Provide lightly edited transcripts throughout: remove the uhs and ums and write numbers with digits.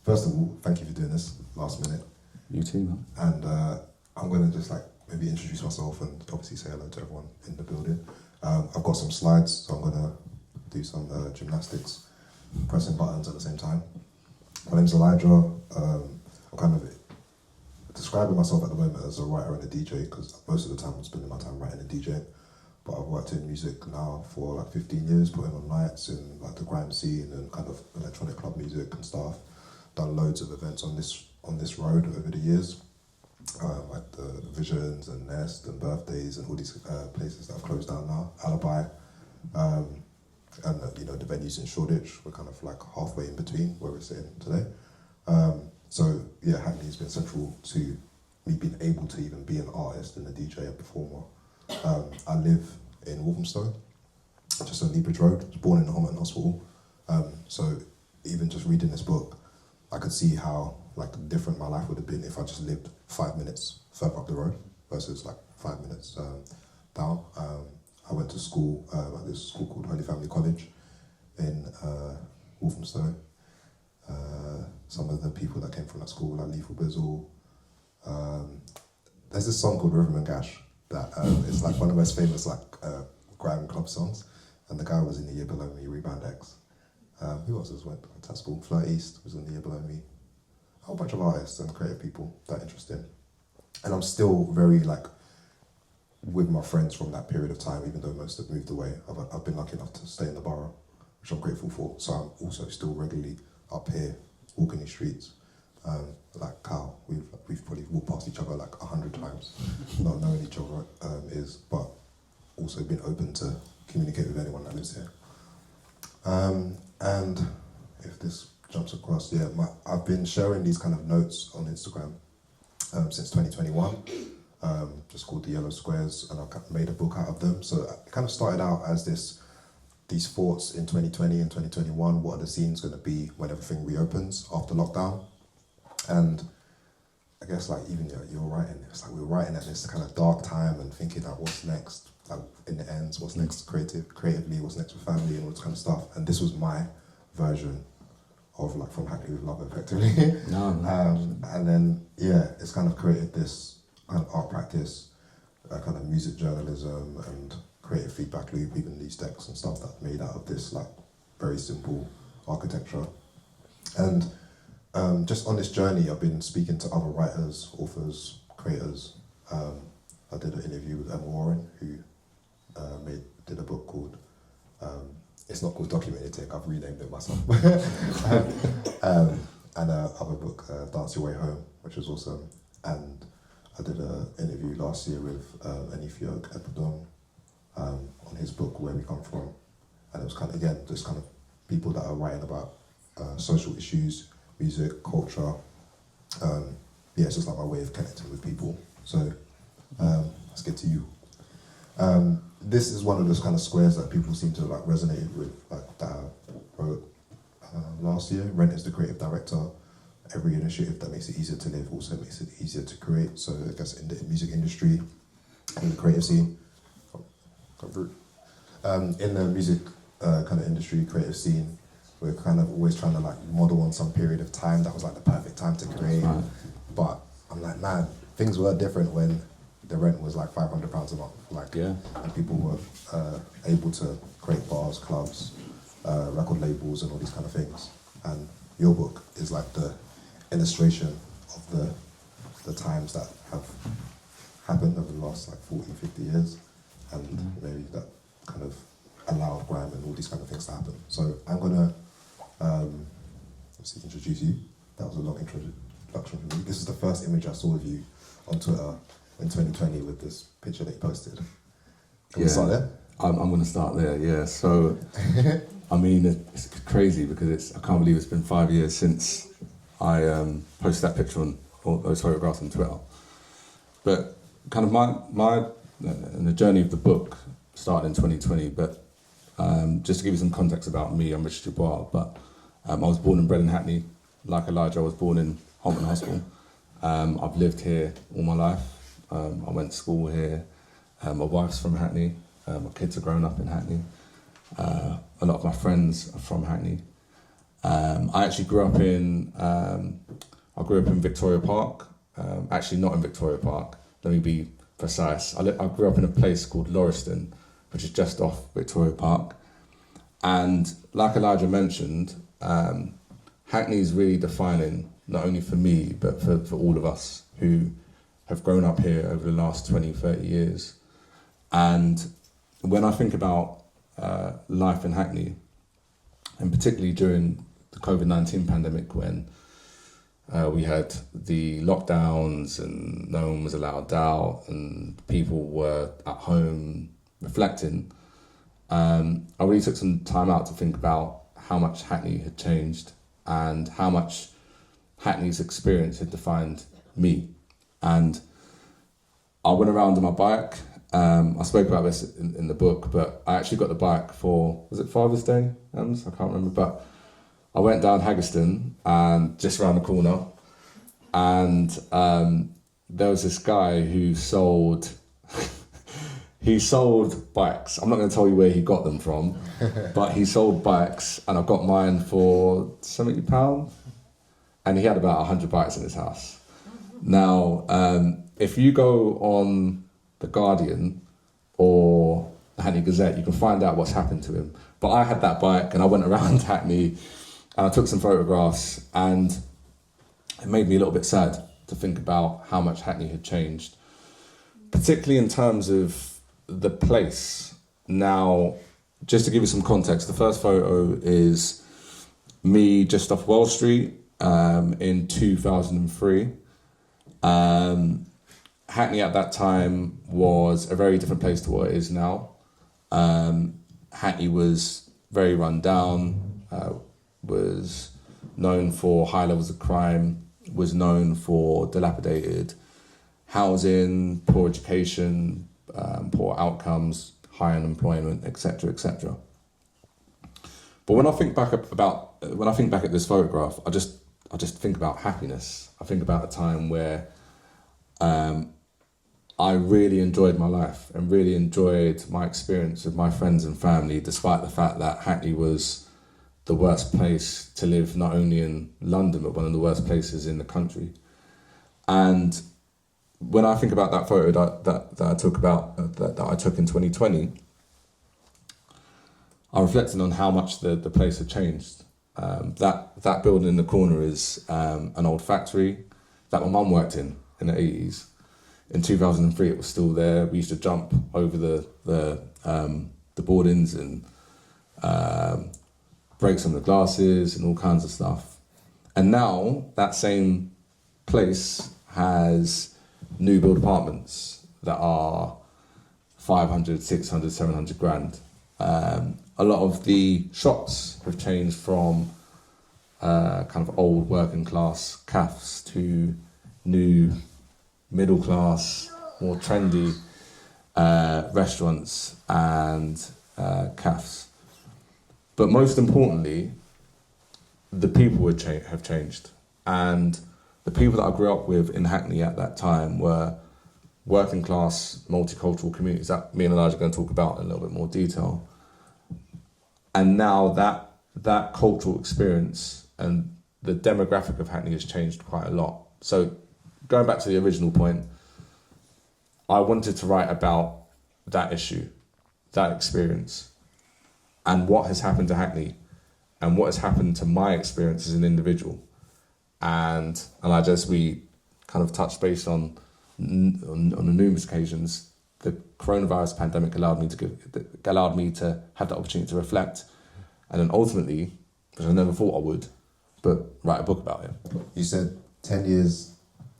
First of all, thank you for doing this last minute. You too, man. And I'm going to just like maybe introduce myself and obviously say hello to everyone in the building. I've got some slides, so I'm going to do some gymnastics, pressing buttons at the same time. My name's Elijah. I'm kind of describing myself at the moment as a writer and a DJ because most of the time I'm spending my time writing and DJing. But I've worked in music now for like 15 years, putting on nights in like the grime scene and kind of electronic club music and stuff. Done loads of events on this road over the years, like the Visions and Nest and Birthdays and all these places that have closed down now. Alibi, and the venues in Shoreditch. We're kind of like halfway in between where we're sitting today. So yeah, Hackney has been central to me being able to even be an artist and a DJ and performer. I live in Walthamstow, just on Leabridge Road. I was born in the Homerton Hospital. So even just reading this book, I could see how like different my life would have been if I just lived 5 minutes further up the road versus like 5 minutes down. I went to school at this school called Holy Family College in Walthamstow. Some of the people that came from that school, like Lethal Bizzle. There's this song called Rhythm and Gash that is like one of the most famous like grime club songs, and the guy was in the year below me, Rebound X. Who else went to that school? Flirt East was in the year below me. A whole bunch of artists and creative people that interesting. And I'm still very like with my friends from that period of time, even though most have moved away. I've been lucky enough to stay in the borough, which I'm grateful for. So I'm also still regularly up here, walking these streets. Like Kyle, we've probably walked past each other like 100 times, not knowing each other but also been open to communicate with anyone that lives here. And if this jumps across, yeah, I've been sharing these kind of notes on Instagram since 2021, just called the Yellow Squares, and I've made a book out of them. So it kind of started out as these thoughts in 2020 and 2021, what are the scenes going to be when everything reopens after lockdown? And I guess like even you're writing, it's like we're writing at this kind of dark time and thinking like what's next, like in the ends, what's next creatively, what's next with family and all this kind of stuff. And this was my version of like From Hackney with Love, effectively. And then yeah, it's kind of created this kind of art practice, kind of music journalism and creative feedback loop, even these decks and stuff that made out of this like very simple architecture. And just on this journey, I've been speaking to other writers, authors, creators. I did an interview with Emma Warren, who did a book called, it's not called Documented Tech, I've renamed it myself. And other book, Dance Your Way Home, which was awesome. And I did an interview last year with Anifio Epidom on his book, Where We Come From. And it was kind of, again, just kind of people that are writing about social issues, music, culture. It's just like my way of connecting with people. So let's get to you. This is one of those kind of squares that people seem to like resonate with, like that I wrote last year. Rent is the creative director. Every initiative that makes it easier to live also makes it easier to create. So I guess in the music industry, in the creative scene, in the music kind of industry, creative scene, we're kind of always trying to like model on some period of time that was like the perfect time to create. Right. But I'm like, man, things were different when the rent was like £500 a month. Like, yeah. And people were able to create bars, clubs, record labels and all these kind of things. And your book is like the illustration of the times that have happened over the last like 40, 50 years. And maybe that kind of allowed grime and all these kind of things to happen. So I'm gonna obviously introduce you. That was a long introduction for me. This is the first image I saw of you on Twitter in 2020 with this picture that you posted. Can we start there? I'm going to start there, yeah. So, I mean, it's crazy because I can't believe it's been 5 years since I posted that picture on all those photographs on Twitter. But kind of the journey of the book started in 2020, but just to give you some context about me, I'm Richard Yeboah, but I was born and bred in Hackney. Like Elijah, I was born in Homerton Hospital. I've lived here all my life. I went to school here. My wife's from Hackney. My kids are grown up in Hackney. A lot of my friends are from Hackney. I actually grew up in Victoria Park. Actually, not in Victoria Park. Let me be precise. I grew up in a place called Lauriston, which is just off Victoria Park. And like Elijah mentioned, Hackney is really defining, not only for me, but for all of us who have grown up here over the last 20, 30 years. And when I think about life in Hackney, and particularly during the COVID-19 pandemic, when we had the lockdowns and no one was allowed out and people were at home reflecting, I really took some time out to think about how much Hackney had changed and how much Hackney's experience had defined me. And I went around on my bike. I spoke about this in the book, but I actually got the bike for, was it Father's Day? I can't remember, but I went down Haggerston and just around the corner, and there was this guy who sold he sold bikes. I'm not going to tell you where he got them from, but he sold bikes, and I got mine for £70, and he had about 100 bikes in his house. Now, if you go on The Guardian or the Hackney Gazette, you can find out what's happened to him. But I had that bike and I went around Hackney and I took some photographs, and it made me a little bit sad to think about how much Hackney had changed, particularly in terms of the place. Now, just to give you some context, the first photo is me just off Wall Street in 2003. Hackney at that time was a very different place to what it is now. Hackney was very run down, was known for high levels of crime, was known for dilapidated housing, poor education, poor outcomes, high unemployment, etc., etc. But when I think back at this photograph, I just think about happiness. I think about a time where I really enjoyed my life and really enjoyed my experience with my friends and family, despite the fact that Hackney was the worst place to live, not only in London, but one of the worst places in the country. And when I think about that photo that I took in 2020, I reflected on how much the place had changed. That building in the corner is an old factory that my mum worked in the 80s. In 2003, it was still there. We used to jump over the boardings and break some of the glasses and all kinds of stuff. And now that same place has new build apartments that are 500, 600, 700 grand. A lot of the shops have changed from kind of old working class cafes to new middle class, more trendy restaurants and cafes. But most importantly, the people have changed. And the people that I grew up with in Hackney at that time were working class, multicultural communities that me and Elijah are going to talk about in a little bit more detail. And now that cultural experience and the demographic of Hackney has changed quite a lot. So going back to the original point, I wanted to write about that issue, that experience, and what has happened to Hackney and what has happened to my experience as an individual. And as we kind of touched base on numerous occasions, the coronavirus pandemic allowed me to have the opportunity to reflect, and then ultimately, which I never thought I would, but write a book about it. You said 10 years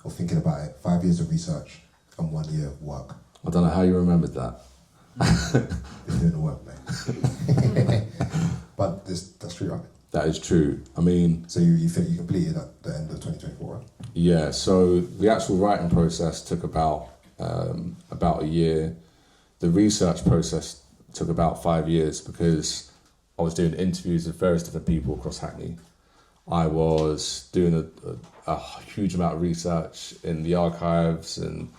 of thinking about it, 5 years of research, and 1 year of work. I don't know how you remembered that. Been doing the work, mate. But that's true, right? That is true. I mean... So you think you completed at the end of 2024, right? Yeah, so the actual writing process took about a year. The research process took about 5 years because I was doing interviews with various different people across Hackney. I was doing a huge amount of research in the archives and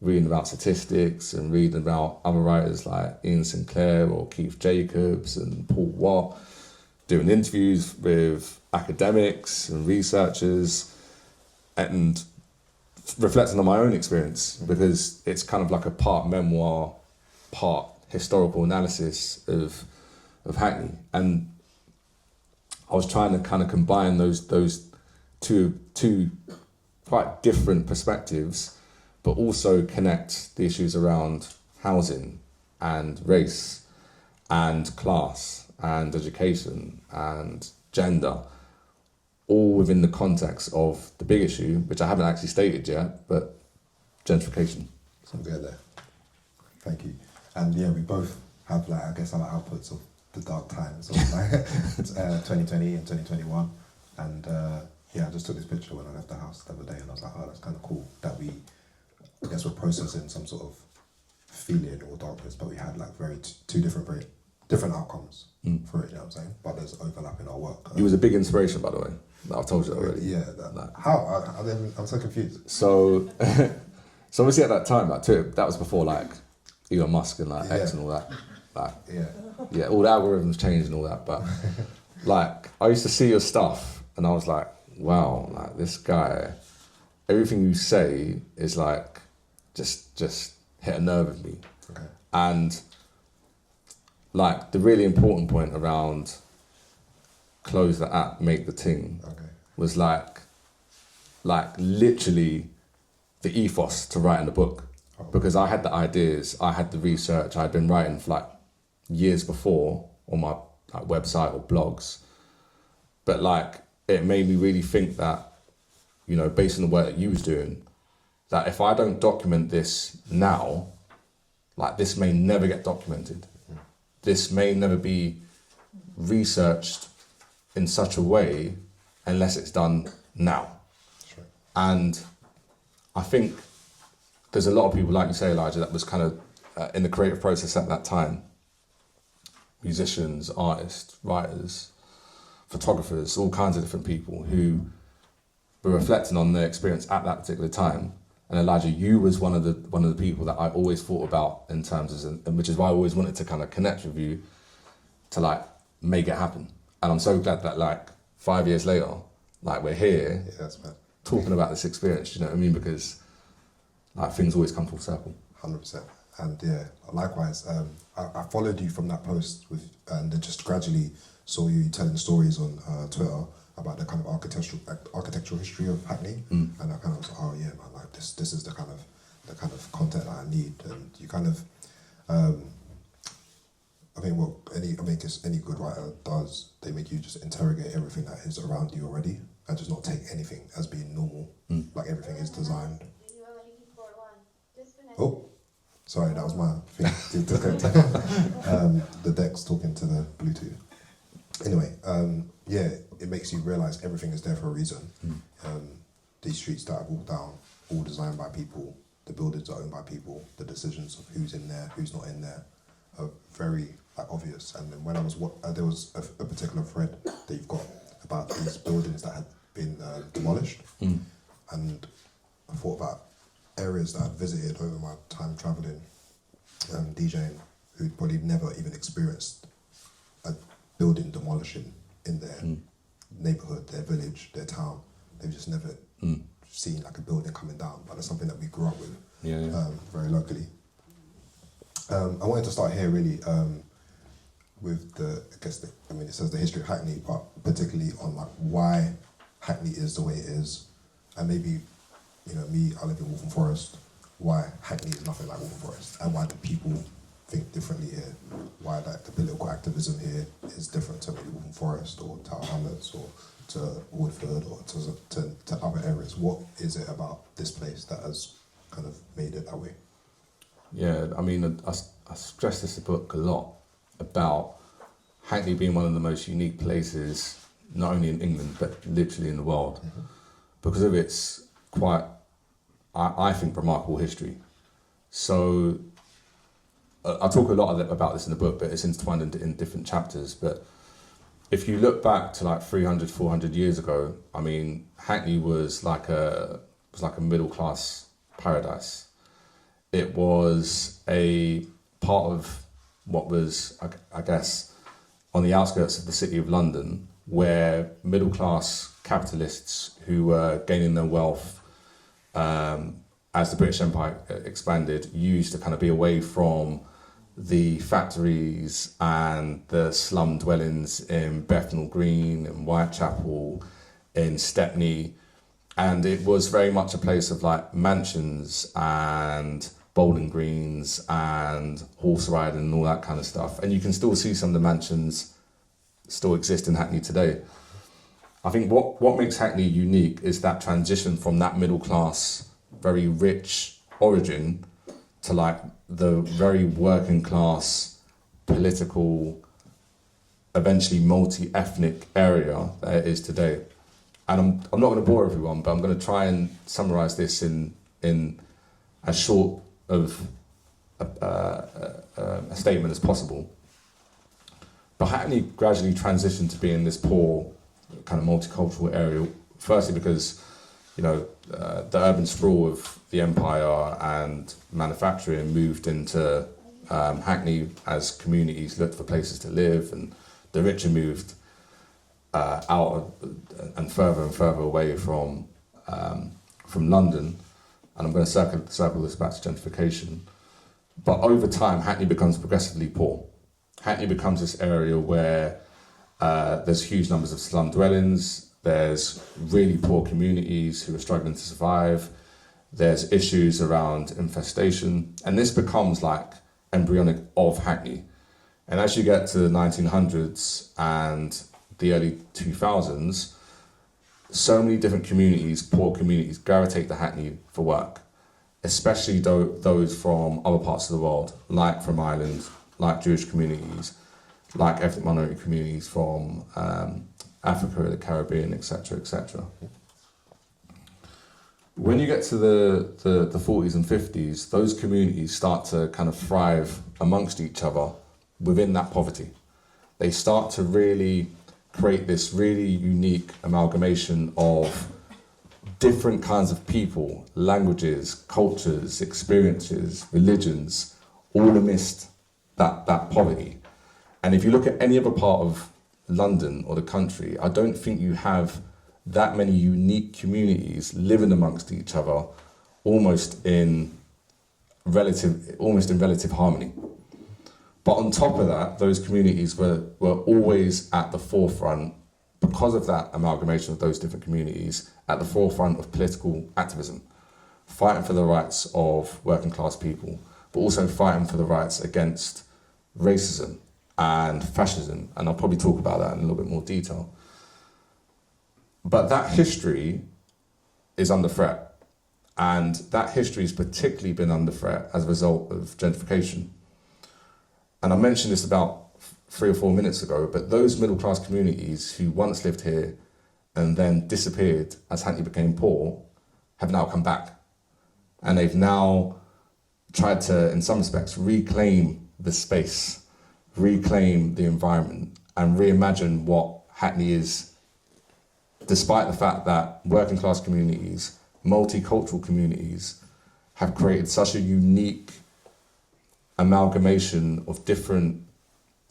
reading about statistics and reading about other writers like Ian Sinclair or Keith Jacobs and Paul Watt. doing interviews with academics and researchers and reflecting on my own experience, because it's kind of like a part memoir, part historical analysis of Hackney. And I was trying to kind of combine those two quite different perspectives, but also connect the issues around housing and race and class and education and gender, all within the context of the big issue, which I haven't actually stated yet, but gentrification. So I'm good there. Thank you. And yeah, we both have like, I guess, our outputs of the dark times of like 2020 and 2021. And yeah, I just took this picture when I left the house the other day, and I was like, oh, that's kind of cool that we, I guess, we're processing some sort of feeling or darkness, but we had like two very different outcomes for it, you know what I'm saying? But there's overlap in our work. He was a big inspiration, by the way. I've told you that already. Yeah, how? I'm so confused. So obviously at that time, like Twitter, that was before like Elon Musk and like X and all that. Like, yeah, all the algorithms changed and all that. But like, I used to see your stuff and I was like, wow, like this guy, everything you say is like, just hit a nerve with me. Okay. And like the really important point around close the app, make the ting, was like literally the ethos to writing the book. Because I had the ideas, I had the research, I'd been writing for like years before on my like, website or blogs. But like, it made me really think that, you know, based on the work that you was doing, that if I don't document this now, like this may never get documented. This may never be researched in such a way unless it's done now. Sure. And I think there's a lot of people, like you say, Elijah, that was kind of in the creative process at that time. Musicians, artists, writers, photographers, all kinds of different people who were reflecting on their experience at that particular time. And Elijah, you was one of the people that I always thought about in terms of, and which is why I always wanted to kind of connect with you to like make it happen. And I'm so glad that like 5 years later, like we're here talking about this experience, you know what I mean? Because like things always come full circle. 100%. And yeah, likewise, I followed you from that post and then just gradually saw you telling stories on Twitter about the kind of architectural history of Hackney, and I kind of was like, oh yeah, man, like this is the kind of content that I need. And you kind of, I mean, what any good writer does, they make you just interrogate everything that is around you already, and just not take anything as being normal, like everything is designed. Oh, sorry, that was my thing. The deck's talking to the Bluetooth. Anyway, yeah, it makes you realise everything is there for a reason. These streets that I've walked down, all designed by people, the buildings are owned by people, the decisions of who's in there, who's not in there are very obvious. And then when I was, there was a particular thread that you've got about these buildings that had been demolished. And I thought about areas that I'd visited over my time travelling, DJing, who'd probably never even experienced a building demolishing in their neighbourhood, their village, their town. They've just never seen like a building coming down, but that's something that we grew up with very locally. I wanted to start here really with it says the history of Hackney, but particularly on like why Hackney is the way it is, and maybe, you know, me, I live in Waltham Forest, why Hackney is nothing like Waltham Forest, and why do people think differently here, why like the political activism here is different to maybe Waltham Forest or Tower Hamlets or to Woodford or to other areas. What is it about this place that has kind of made it that way? Yeah, I mean, I stress this book a lot about Hackney being one of the most unique places, not only in England, but literally in the world, because of its quite, I think, remarkable history. So I talk a lot about this in the book, but it's intertwined in different chapters. But if you look back to like 300, 400 years ago, I mean, Hackney was like a middle class paradise. It was a part of what was, I guess, on the outskirts of the city of London, where middle class capitalists who were gaining their wealth as the British Empire expanded used to kind of be away from the factories and the slum dwellings in Bethnal Green, in Whitechapel, in Stepney. And it was very much a place of like mansions and bowling greens and horse riding and all that kind of stuff. And you can still see some of the mansions still exist in Hackney today. I think what makes Hackney unique is that transition from that middle class, very rich origin to like the very working class, political, eventually multi-ethnic area that it is today. And I'm not going to bore everyone, but I'm going to try and summarise this in as short of a statement as possible. But Hackney gradually transitioned to being this poor, kind of multicultural area. Firstly, because the urban sprawl of the empire and manufacturing moved into Hackney as communities looked for places to live, and the richer moved out and further away from London. And I'm going to circle this back to gentrification. But over time, Hackney becomes progressively poor. Hackney becomes this area where there's huge numbers of slum dwellings, there's really poor communities who are struggling to survive, there's issues around infestation, and this becomes like embryonic of Hackney. And as you get to the 1900s and the early 2000s, so many different communities, poor communities, gravitate to Hackney for work, especially those from other parts of the world, like from Ireland, like Jewish communities, like ethnic minority communities from Africa, the Caribbean, etc., etc. When you get to the 40s and 50s, those communities start to kind of thrive amongst each other within that poverty. They start to really create this really unique amalgamation of different kinds of people, languages, cultures, experiences, religions, all amidst that poverty. And if you look at any other part of London or the country, I don't think you have that many unique communities living amongst each other, almost in relative harmony. But on top of that, those communities were always at the forefront, because of that amalgamation of those different communities, at the forefront of political activism, fighting for the rights of working class people, but also fighting for the rights against racism and fascism. And I'll probably talk about that in a little bit more detail. But that history is under threat. And that history has particularly been under threat as a result of gentrification. And I mentioned this about 3 or 4 minutes ago, but those middle class communities who once lived here and then disappeared as Hackney became poor have now come back. And they've now tried to, in some respects, reclaim the space, reclaim the environment, and reimagine what Hackney is, despite the fact that working class communities, multicultural communities, have created such a unique amalgamation of different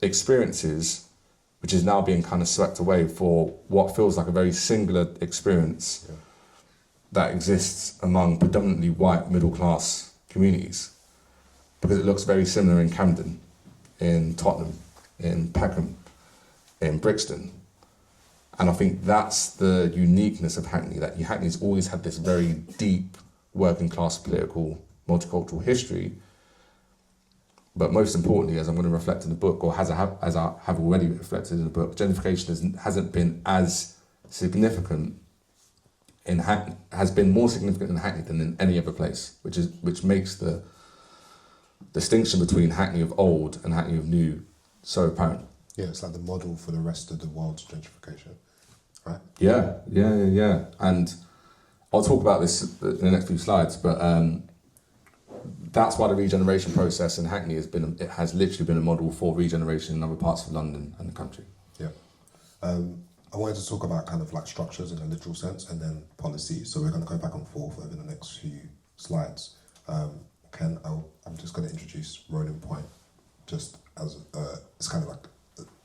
experiences, which is now being kind of swept away for what feels like a very singular experience that exists among predominantly white middle class communities, because it looks very similar in Camden, in Tottenham, in Peckham, in Brixton. And I think that's the uniqueness of Hackney, that Hackney's always had this very deep working class political multicultural history. But most importantly, as I'm going to reflect in the book, or as I have already reflected in the book, gentrification hasn't been as significant in Hackney, has been more significant in Hackney than in any other place, which makes the distinction between Hackney of old and Hackney of new so apparent. Yeah, it's like the model for the rest of the world's gentrification, right? Yeah. And I'll talk about this in the next few slides, but that's why the regeneration process in Hackney has literally been a model for regeneration in other parts of London and the country. Yeah. I wanted to talk about kind of like structures in a literal sense and then policy. So we're going to go back and forth over the next few slides. Ken, I'm just going to introduce Rolling Point just as it's kind of like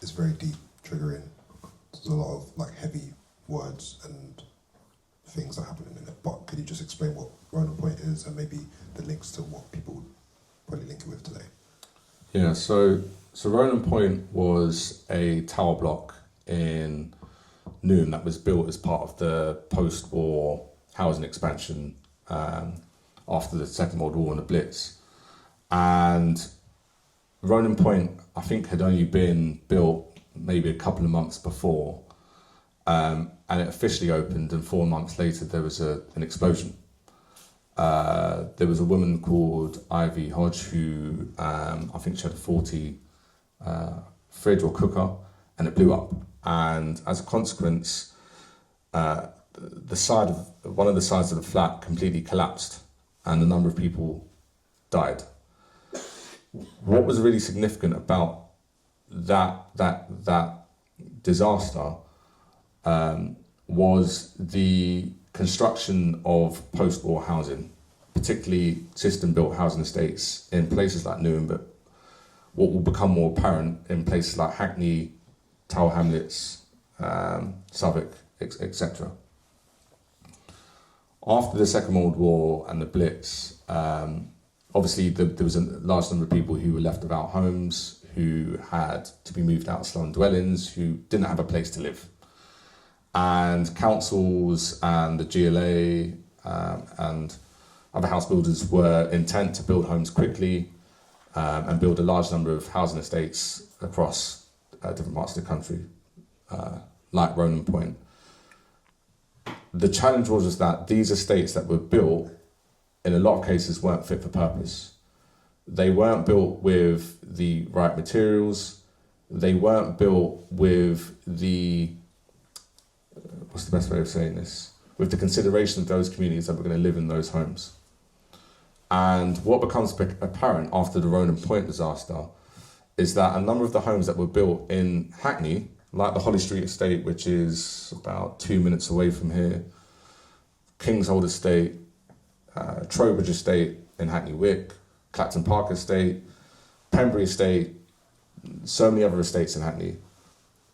it's very deep, triggering. There's a lot of like heavy words and things that happen in it. But could you just explain what Ronan Point is and maybe the links to what people would probably link it with today? Yeah, so Ronan Point was a tower block in Newham that was built as part of the post-war housing expansion after the Second World War and the Blitz. And Ronan Point, I think, had only been built maybe a couple of months before, and it officially opened, and 4 months later there was an explosion. There was a woman called Ivy Hodge who I think she had a 40 fridge or cooker, and it blew up. And as a consequence, one of the sides of the flat completely collapsed, and a number of people died. What was really significant about that disaster was the construction of post-war housing, particularly system-built housing estates in places like Newham, but what will become more apparent in places like Hackney, Tower Hamlets, Southwark, etc. After the Second World War and the Blitz, obviously there was a large number of people who were left without homes, who had to be moved out of slum dwellings, who didn't have a place to live. And councils and the GLA and other house builders were intent to build homes quickly and build a large number of housing estates across different parts of the country, like Ronan Point. The challenge was that these estates that were built, in a lot of cases, weren't fit for purpose. They weren't built with the right materials. They weren't built with what's the best way of saying this? With the consideration of those communities that were going to live in those homes. And what becomes apparent after the Ronan Point disaster is that a number of the homes that were built in Hackney, like the Holly Street estate, which is about 2 minutes away from here, Kingshold estate, Trowbridge estate in Hackney Wick, Clacton Park estate, Pembury estate, so many other estates in Hackney,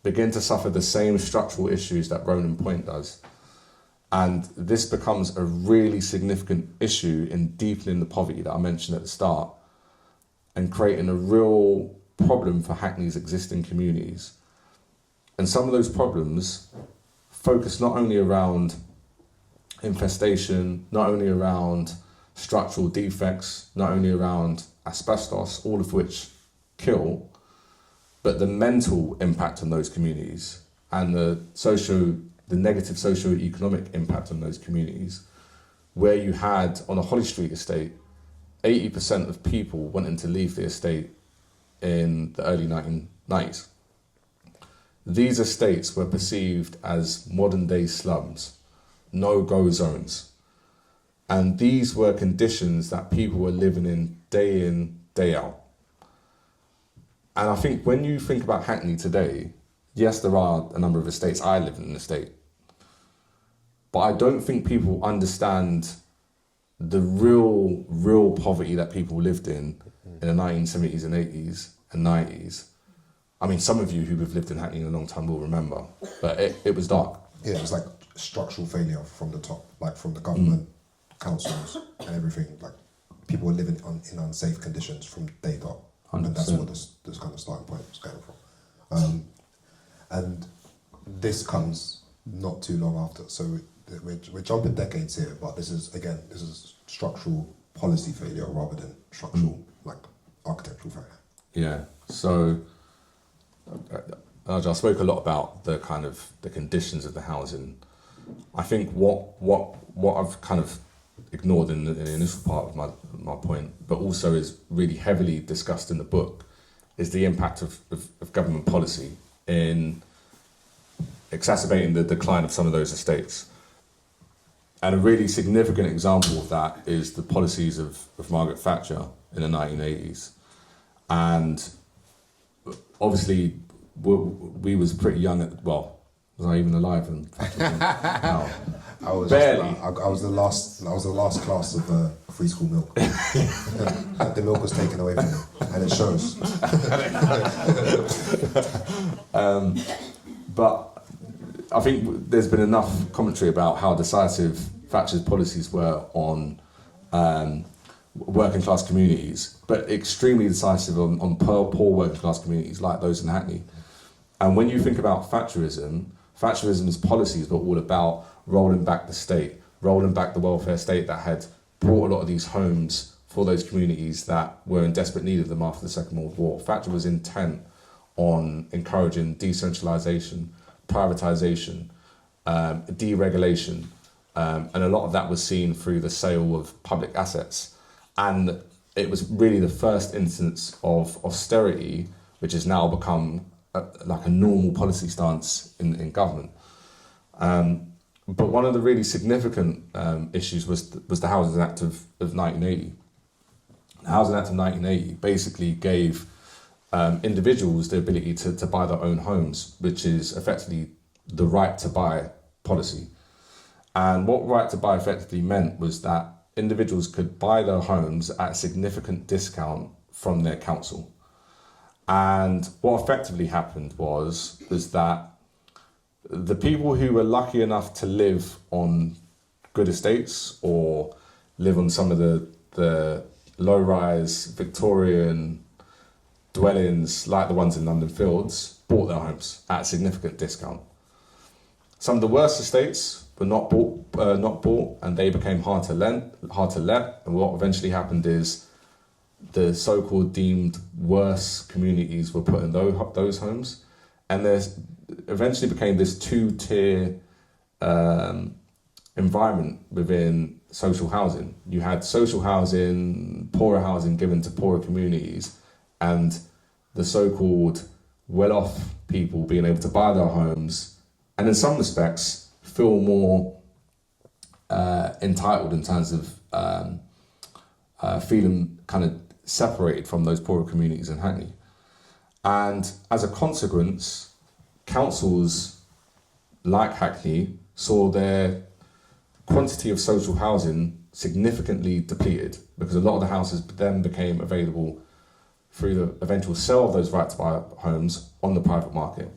begin to suffer the same structural issues that Ronan Point does. And this becomes a really significant issue in deepening the poverty that I mentioned at the start and creating a real problem for Hackney's existing communities. And some of those problems focus not only around infestation, not only around structural defects, not only around asbestos, all of which kill, but the mental impact on those communities and the negative socio-economic impact on those communities, where you had, on a Holly Street estate, 80% of people wanting to leave the estate in the early 1990s. These estates were perceived as modern-day slums, no-go zones. And these were conditions that people were living in, day out. And I think when you think about Hackney today, yes, there are a number of estates. I live in an estate. But I don't think people understand the real poverty that people lived in the 1970s and 80s and 90s. I mean, some of you who have lived in Hackney a long time will remember, but it was dark. Yeah, it was like structural failure from the top, like from the government, councils and everything. Like people were living in unsafe conditions from day dot. 100%. And that's what this kind of starting point was going from. And this comes not too long after. So we're jumping decades here, but this is structural policy failure rather than structural, like architectural failure. Yeah, so I spoke a lot about the kind of the conditions of the housing. I think what I've kind of ignored in the initial part of my point, but also is really heavily discussed in the book, is the impact of government policy in exacerbating the decline of some of those estates. And a really significant example of that is the policies of Margaret Thatcher in the 1980s. And obviously, we was pretty young was I even alive? And no. I was Barely. I was the last. I was the last class of free school milk. The milk was taken away from me, and it shows. But I think there's been enough commentary about how decisive Thatcher's policies were on working class communities, but extremely decisive on poor working class communities like those in Hackney. And when you think about Thatcherism's policies were all about rolling back the state, rolling back the welfare state that had brought a lot of these homes for those communities that were in desperate need of them after the Second World War. Thatcher was intent on encouraging decentralisation, privatisation, deregulation, and a lot of that was seen through the sale of public assets. And it was really the first instance of austerity, which has now become like a normal policy stance in government. But one of the really significant issues was the Housing Act of 1980. The Housing Act of 1980 basically gave individuals the ability to buy their own homes, which is effectively the right to buy policy. And what right to buy effectively meant was that individuals could buy their homes at a significant discount from their council. And what effectively happened was that the people who were lucky enough to live on good estates or live on some of the low-rise Victorian dwellings like the ones in London Fields bought their homes at a significant discount. Some of the worst estates were not bought, and they became hard to let. And what eventually happened is the so-called deemed worse communities were put in those homes, and there's eventually became this two-tier environment within social housing. You had social housing, poorer housing given to poorer communities, and the so-called well-off people being able to buy their homes, and in some respects feel more entitled in terms of feeling kind of separated from those poorer communities in Hackney. And as a consequence, councils like Hackney saw their quantity of social housing significantly depleted because a lot of the houses then became available through the eventual sale of those right to buy homes on the private market.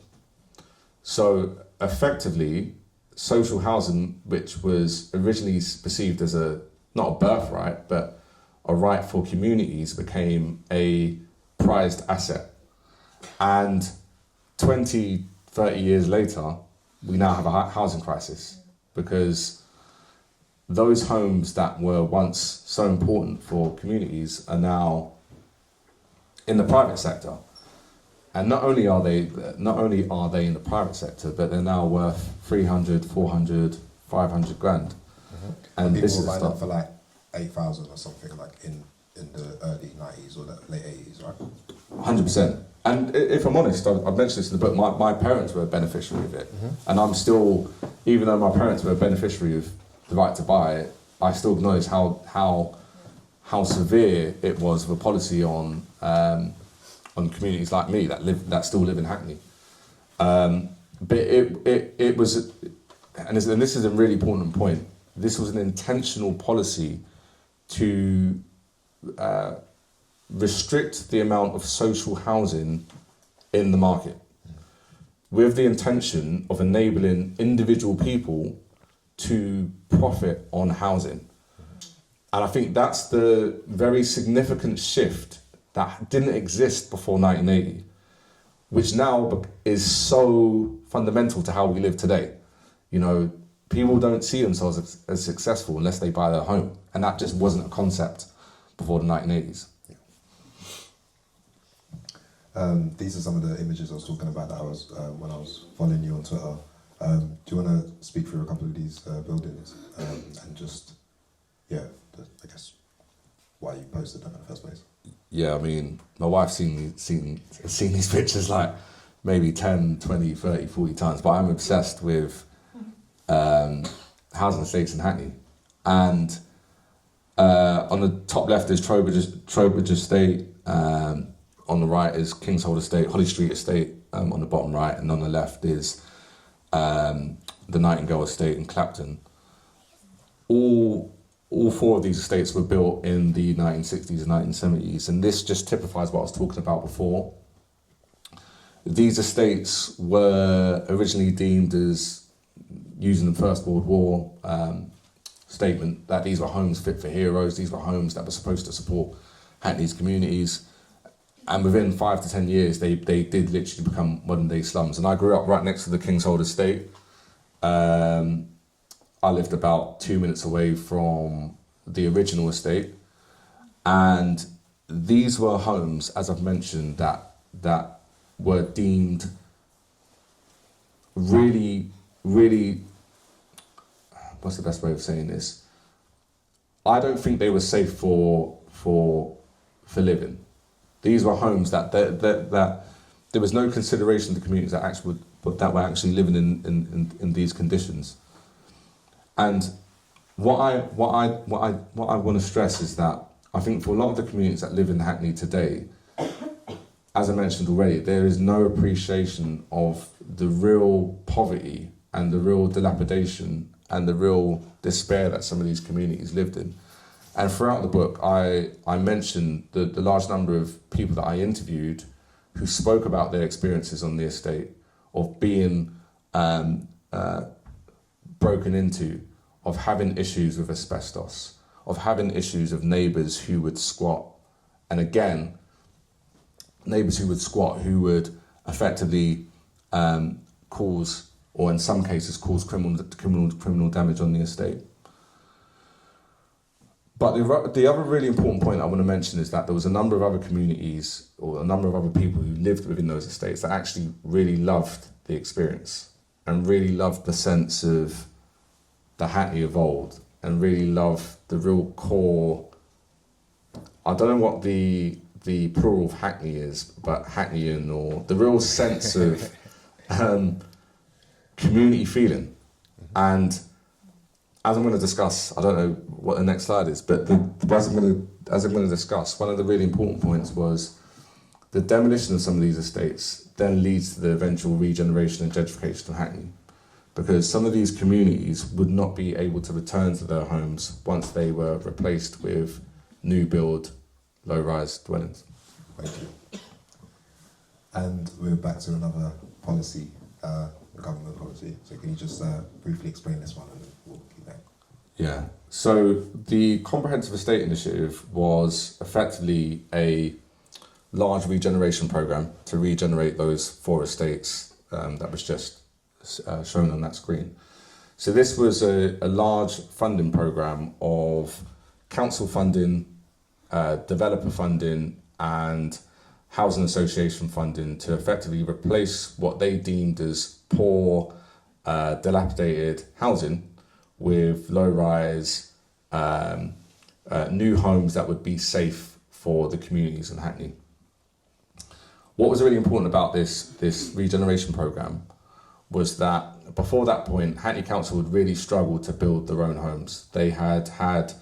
So effectively, social housing, which was originally perceived as not a birthright, but a right for communities, became a prized asset. And 20, 30 years later, we now have a housing crisis because those homes that were once so important for communities are now in the private sector. And not only are they in the private sector, but they're now worth 300, 400, 500 grand. Mm-hmm. And people this were is buying stuff them for like 8,000 or something, like in the early 90s or the late 80s, right? 100%. And if I'm honest, I've mentioned this in the book, my parents were a beneficiary of it. Mm-hmm. And I'm still, even though my parents were a beneficiary of the right to buy it, I still acknowledge how severe it was of a policy on communities like me that still live in Hackney. But it was, and this is a really important point, this was an intentional policy to restrict the amount of social housing in the market with the intention of enabling individual people to profit on housing. And I think that's the very significant shift that didn't exist before 1980, which now is so fundamental to how we live today. You know, people don't see themselves as successful unless they buy their home. And that just wasn't a concept before the 1980s. These are some of the images I was talking about that I was when I was following you on Twitter. Do you want to speak through a couple of these buildings and just, I guess, why you posted them in the first place? Yeah, I mean, my wife's seen these pictures like maybe 10, 20, 30, 40 times, but I'm obsessed with housing estates in Hackney. And on the top left is Trowbridge Estate, on the right is Kingshold Estate, Holly Street Estate on the bottom right, and on the left is the Nightingale Estate in Clapton. four of these estates were built in the 1960s and 1970s, and this just typifies what I was talking about before. These estates were originally deemed as, using the First World War statement, that these were homes fit for heroes, these were homes that were supposed to support Hackney's communities. And within 5 to 10 years, they did literally become modern day slums. And I grew up right next to the Kingshold estate. I lived about 2 minutes away from the original estate. And these were homes, as I've mentioned, that were deemed really, what's the best way of saying this? I don't think they were safe for living. These were homes that there was no consideration to communities that were actually living in these conditions. And what I want to stress is that I think for a lot of the communities that live in Hackney today, as I mentioned already, there is no appreciation of the real poverty and the real dilapidation and the real despair that some of these communities lived in. And throughout the book, I mentioned the large number of people that I interviewed who spoke about their experiences on the estate of being broken into, of having issues with asbestos, of having issues of neighbours who would squat. And again, neighbours who would squat who would effectively cause, or in some cases cause criminal damage on the estate. But the other really important point I want to mention is that there was a number of other communities or a number of other people who lived within those estates that actually really loved the experience and really loved the sense of the Hackney of old and really loved the real core, I don't know what the plural of Hackney is, but Hackneyan, or the real sense of community feeling. And as I'm going to discuss, I don't know what the next slide is, but as I'm going to discuss, one of the really important points was the demolition of some of these estates then leads to the eventual regeneration and gentrification of Hackney, because some of these communities would not be able to return to their homes once they were replaced with new build, low-rise dwellings. Thank you. And we're back to another policy, government policy. So can you just briefly explain this one and then we'll keep going? Yeah. So the Comprehensive Estate Initiative was effectively a large regeneration program to regenerate those 4 estates that was just shown on that screen. So this was a large funding program of council funding, developer funding and housing association funding to effectively replace what they deemed as poor, dilapidated housing with low-rise, new homes that would be safe for the communities in Hackney. What was really important about this regeneration program was that before that point, Hackney Council had really struggled to build their own homes. They had had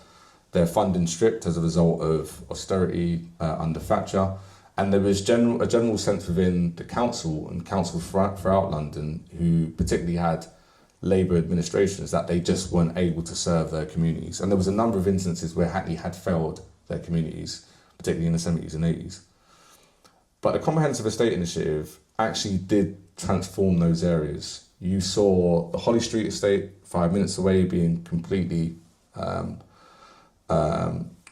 their funding stripped as a result of austerity under Thatcher, and there was a general sense within the council and councils throughout London, who particularly had Labour administrations, that they just weren't able to serve their communities. And there was a number of instances where Hackney had failed their communities, particularly in the 70s and 80s. But the Comprehensive Estate Initiative actually did transform those areas. You saw the Holly Street estate 5 minutes away being completely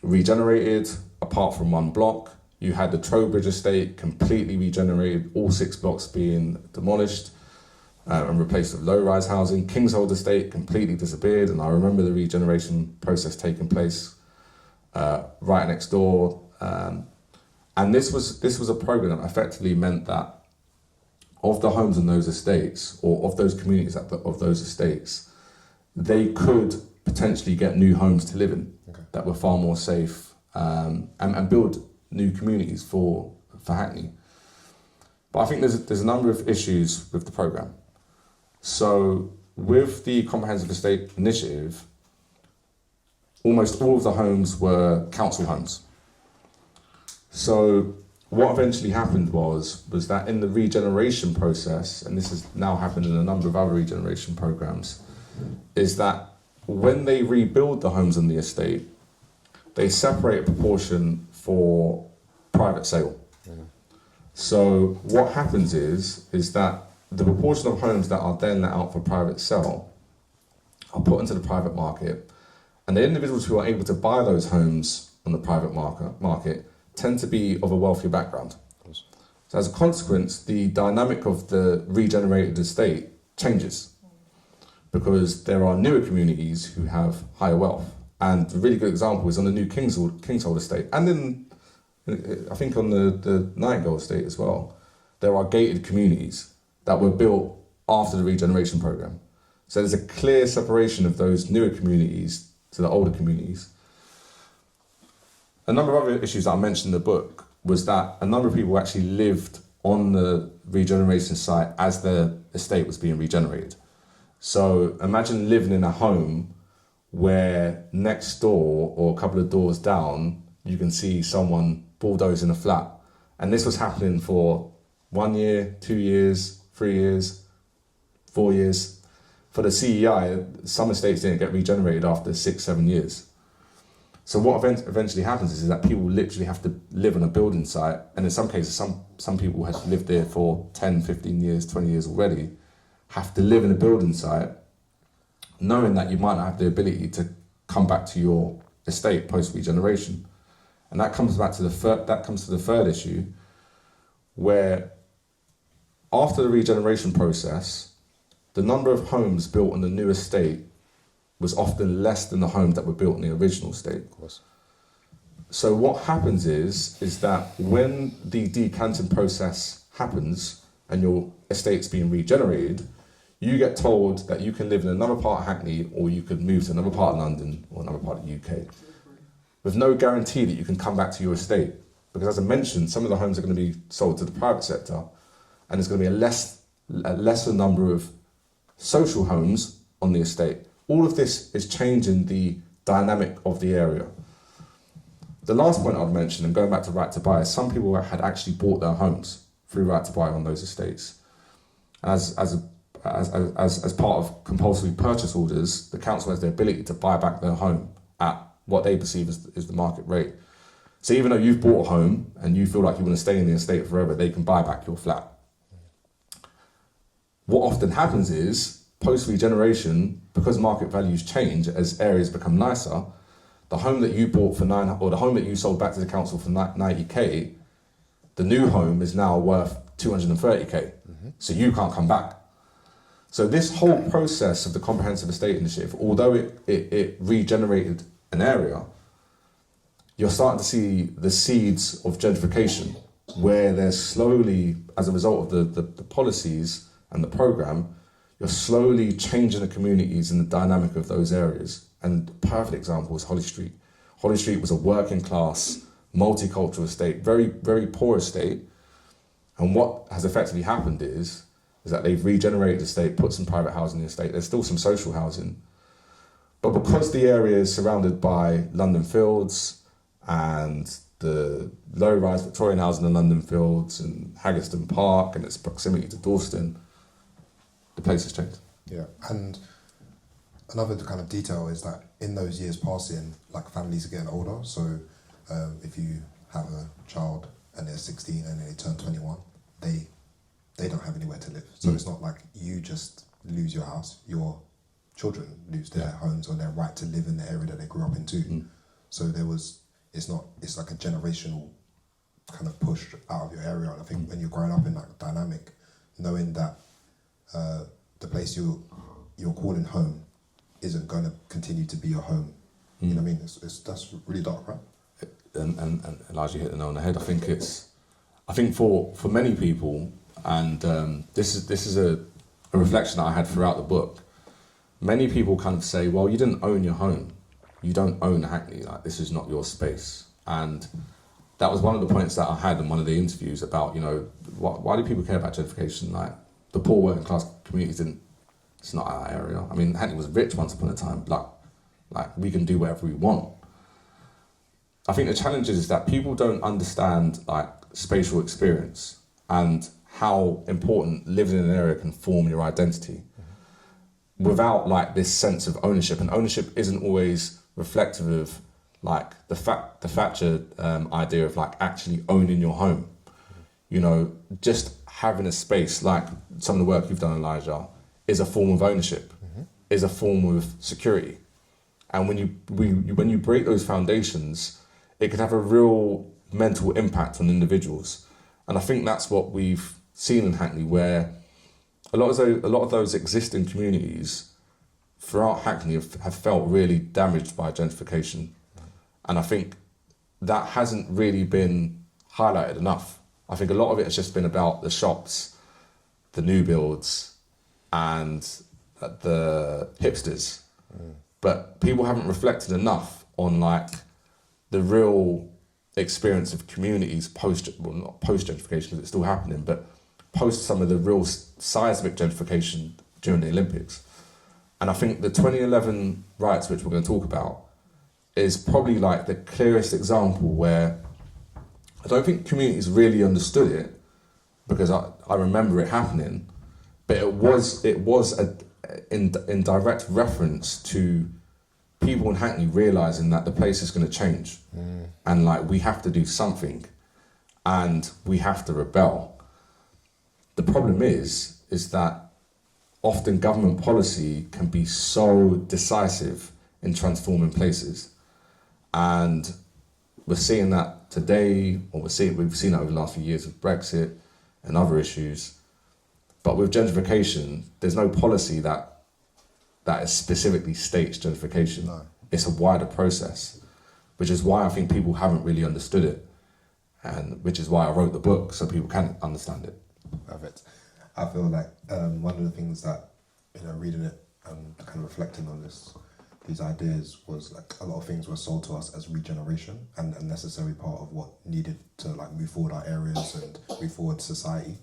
regenerated, apart from one block. You had the Trowbridge estate completely regenerated, all 6 blocks being demolished and replaced with low-rise housing. Kingshold estate completely disappeared, and I remember the regeneration process taking place right next door. And this was a program that effectively meant that of the homes in those estates, or of those communities of those estates, they could potentially get new homes to live in that were far more safe, and build new communities for Hackney. But I think there's a number of issues with the program. So with the Comprehensive Estate Initiative, almost all of the homes were council homes. So what eventually happened was that in the regeneration process, and this has now happened in a number of other regeneration programs, is that when they rebuild the homes on the estate, they separate a proportion for private sale. So what happens is that the proportion of homes that are then let out for private sale are put into the private market, and the individuals who are able to buy those homes on the private market tend to be of a wealthier background. So as a consequence, the dynamic of the regenerated estate changes because there are newer communities who have higher wealth. And a really good example is on the new Kingshold estate, and then I think on the Nightingale estate as well. There are gated communities that were built after the regeneration program. So there's a clear separation of those newer communities to the older communities. A number of other issues that I mentioned in the book was that a number of people actually lived on the regeneration site as the estate was being regenerated. So imagine living in a home where next door or a couple of doors down, you can see someone bulldozing a flat. And this was happening for 1 year, 2 years, 3 years, 4 years. For the CEI, some estates didn't get regenerated after 6, 7 years. So what eventually happens is that people literally have to live on a building site, and in some cases, some people have lived there for 10, 15 years, 20 years already, have to live in a building site, knowing that you might not have the ability to come back to your estate post-regeneration. And that comes back to the third issue, where after the regeneration process, the number of homes built on the new estate was often less than the homes that were built in the original estate. Of course. So what happens is that when the decanting process happens and your estate's being regenerated, you get told that you can live in another part of Hackney, or you could move to another part of London or another part of the UK, with no guarantee that you can come back to your estate. Because as I mentioned, some of the homes are going to be sold to the private sector, and there's going to be a lesser number of social homes on the estate. All of this is changing the dynamic of the area. The last point I'd mention, and going back to right to buy, is some people had actually bought their homes through right to buy on those estates. As part of compulsory purchase orders, the council has the ability to buy back their home at what they perceive is the market rate. So even though you've bought a home and you feel like you want to stay in the estate forever, they can buy back your flat. What often happens is, post-regeneration, because market values change as areas become nicer, the home that you bought for the home that you sold back to the council for 90k, the new home is now worth 230k. So you can't come back. So this whole process of the Comprehensive Estate Initiative, although it regenerated an area, you're starting to see the seeds of gentrification, where there's slowly, as a result of the policies and the programme, you're slowly changing the communities and the dynamic of those areas. And the perfect example is Holly Street. Holly Street was a working class, multicultural estate, very, very poor estate. And what has effectively happened is that they've regenerated the estate, put some private housing in the estate. There's still some social housing. But because the area is surrounded by London Fields and the low-rise Victorian housing in London Fields and Haggerston Park and its proximity to Dalston, the place has changed. Yeah, and another kind of detail is that in those years passing, like families are getting older. So if you have a child and they're 16 and they turn 21, they don't have anywhere to live. So it's not like you just lose your house, your children lose their homes or their right to live in the area that they grew up in too. So it's like a generational kind of push out of your area. And I think when you're growing up in that dynamic, knowing that the place you're calling home isn't going to continue to be your home. You know what I mean? That's really dark, right? And largely hit the nail on the head. I think for many people, and this is a reflection that I had throughout the book. Many people kind of say, well, you didn't own your home. You don't own Hackney. Like, this is not your space. And that was one of the points that I had in one of the interviews about, why do people care about gentrification? Like, the poor working class communities it's not our area. I mean, Hackney was rich once upon a time. Like we can do whatever we want. I think the challenge is that people don't understand like spatial experience and how important living in an area can form your identity. without like this sense of ownership, and ownership isn't always reflective of like the Thatcher idea of like actually owning your home. You know, just having a space like some of the work you've done, Elijah, is a form of ownership, is a form of security. And when you break those foundations, it can have a real mental impact on individuals. And I think that's what we've seen in Hackney, where a lot of those existing communities throughout Hackney have felt really damaged by gentrification. And I think that hasn't really been highlighted enough. I think a lot of it has just been about the shops, the new builds, and the hipsters. But people haven't reflected enough on like the real experience of communities not post gentrification because it's still happening, but post some of the real seismic gentrification during the Olympics. And I think the 2011 riots, which we're going to talk about, is probably like the clearest example where I don't think communities really understood it, because I remember it happening, but it was in direct reference to people in Hackney realising that the place is going to change, and like we have to do something, and we have to rebel. The problem is that often government policy can be so decisive in transforming places, and we're seeing that today, or we've seen it over the last few years with Brexit and other issues. But with gentrification, there's no policy that is specifically states gentrification. No. It's a wider process, which is why I think people haven't really understood it, and which is why I wrote the book, so people can understand it. Perfect. I feel like one of the things that, reading it and kind of reflecting on these ideas was like a lot of things were sold to us as regeneration and a necessary part of what needed to like move forward our areas and move forward society.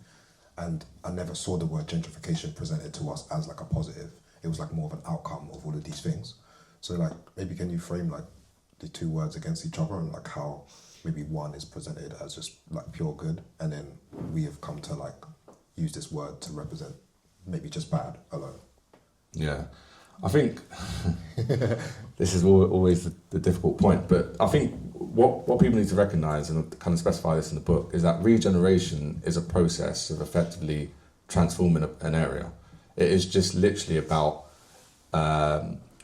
And I never saw the word gentrification presented to us as like a positive. It was like more of an outcome of all of these things. So like maybe can you frame like the two words against each other and like how maybe one is presented as just like pure good, and then we have come to like use this word to represent maybe just bad alone. Yeah, I think this is always the difficult point, but I think what people need to recognise, and kind of specify this in the book, is that regeneration is a process of effectively transforming an area. It is just literally about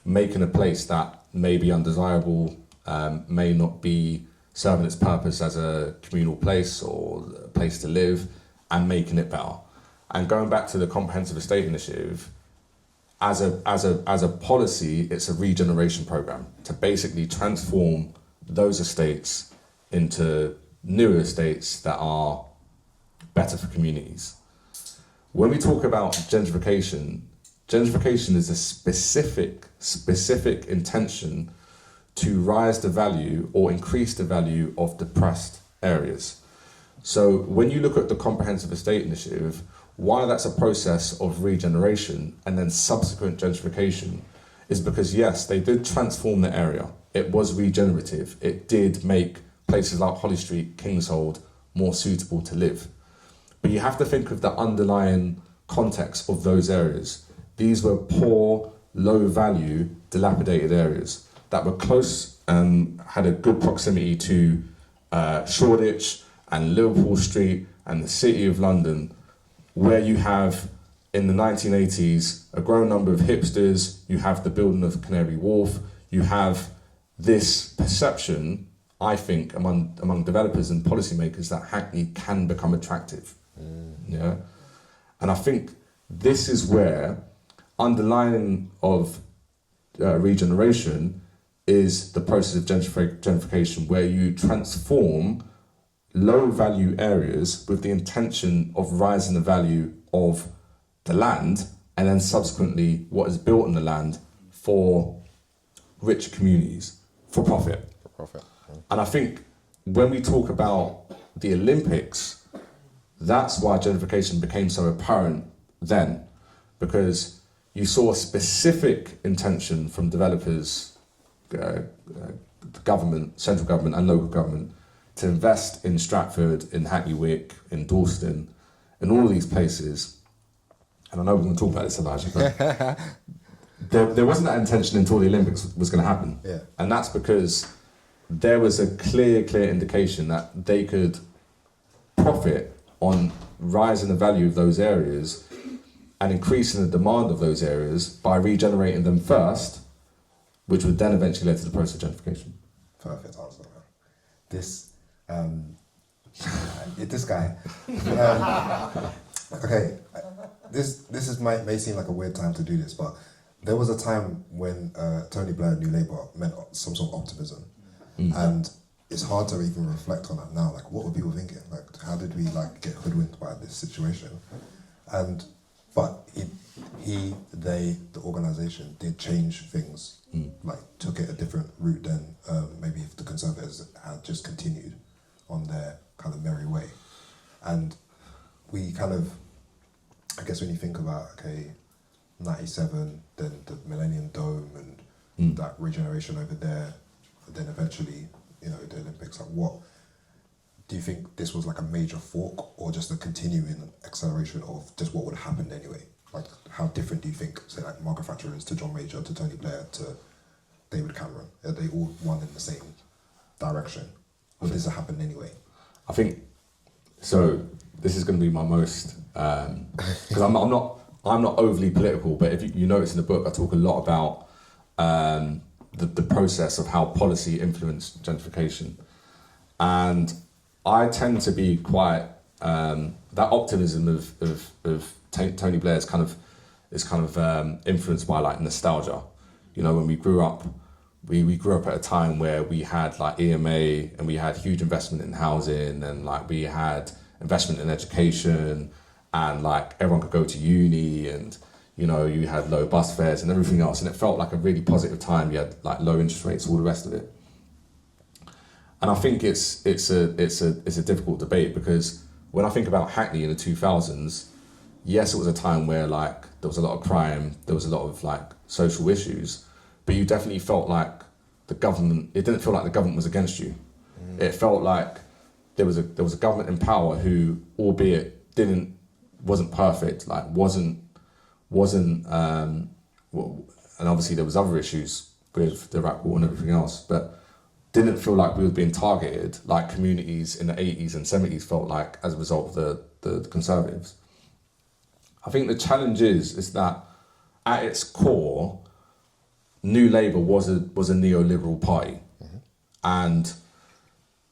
making a place that may be undesirable, may not be serving its purpose as a communal place or a place to live, and making it better. And going back to the Comprehensive Estate Initiative, as a policy, it's a regeneration program to basically transform those estates into newer estates that are better for communities. When we talk about gentrification is a specific intention to rise the value or increase the value of depressed areas. So when you look at the Comprehensive Estate Initiative, why that's a process of regeneration and then subsequent gentrification is because, yes, they did transform the area. It was regenerative. It did make places like Holly Street, Kingshold more suitable to live. But you have to think of the underlying context of those areas. These were poor, low value, dilapidated areas that were close and had a good proximity to Shoreditch and Liverpool Street and the City of London, where you have, in the 1980s, a growing number of hipsters, you have the building of Canary Wharf, you have this perception, I think, among developers and policymakers that Hackney can become attractive. Yeah, and I think this is where underlying of regeneration is the process of gentrification, where you transform low value areas with the intention of rising the value of the land, and then subsequently what is built on the land for rich communities for profit. And I think when we talk about the Olympics, that's why gentrification became so apparent then, because you saw a specific intention from developers, government, central government and local government, to invest in Stratford, in Hackney Wick, in Dalston, in all of these places. And I know we're going to talk about this, Elijah, but there wasn't that intention until the Olympics was going to happen. Yeah. And that's because there was a clear indication that they could profit on rising the value of those areas and increasing the demand of those areas by regenerating them first, which would then eventually lead to the process of gentrification. Perfect answer, man. This, this guy. Okay, this is may seem like a weird time to do this, but there was a time when Tony Blair and New Labour meant some sort of optimism, and it's hard to even reflect on that now. Like, what were people thinking? Like, how did we get hoodwinked by this situation? But the organisation did change things. Like, took it a different route than maybe if the Conservatives had just continued on their kind of merry way. And we kind of, I guess when you think about, okay, 97, then the Millennium Dome and that regeneration over there, and then eventually, the Olympics, like, what do you think this was like a major fork or just a continuing acceleration of just what would have happened anyway? Like, how different do you think, say, like Margaret Thatcher is to John Major, to Tony Blair, to David Cameron? Are they all one in the same direction? Or does it happen anyway? I think, so this is going to be my most, because I'm not overly political, but if you notice in the book, I talk a lot about the process of how policy influenced gentrification. And I tend to be quite, that optimism of Tony Blair is kind of influenced by like nostalgia. When we grew up, we grew up at a time where we had like EMA and we had huge investment in housing and like we had investment in education and like everyone could go to uni and you had low bus fares and everything else, and it felt like a really positive time. You had like low interest rates, all the rest of it. And I think it's a difficult debate because when I think about Hackney in the 2000s, yes, it was a time where like there was a lot of crime, there was a lot of like social issues, but you definitely felt like it didn't feel like the government was against you. It felt like there was a government in power who, albeit wasn't perfect, like wasn't and obviously there was other issues with the Iraq War and everything else, but didn't feel like we were being targeted like communities in the 80s and 70s felt like as a result of the Conservatives. I think the challenge is that at its core, New Labour was a neoliberal party, and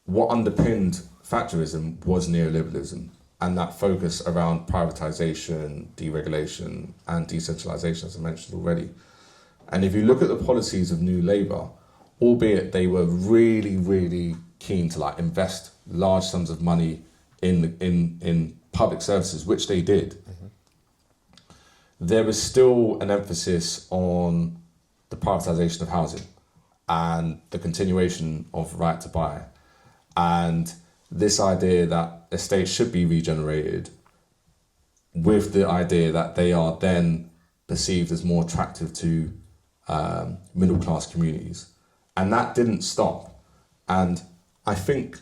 what underpinned Thatcherism was neoliberalism and that focus around privatisation, deregulation and decentralisation, as I mentioned already. And if you look at the policies of New Labour, albeit they were really, really keen to like invest large sums of money in public services, which they did, there was still an emphasis on the privatisation of housing and the continuation of right to buy. And this idea that estates should be regenerated with the idea that they are then perceived as more attractive to middle class communities. And that didn't stop. And I think,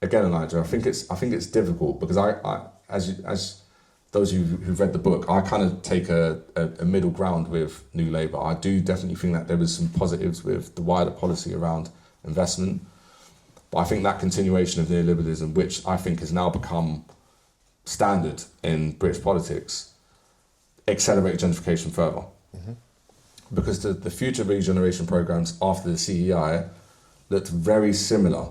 again, Elijah, I think it's difficult because I as those of you who've read the book, I kind of take a middle ground with New Labour. I do definitely think that there was some positives with the wider policy around investment. But I think that continuation of neoliberalism, which I think has now become standard in British politics, accelerated gentrification further. Because the future regeneration programmes after the CEI looked very similar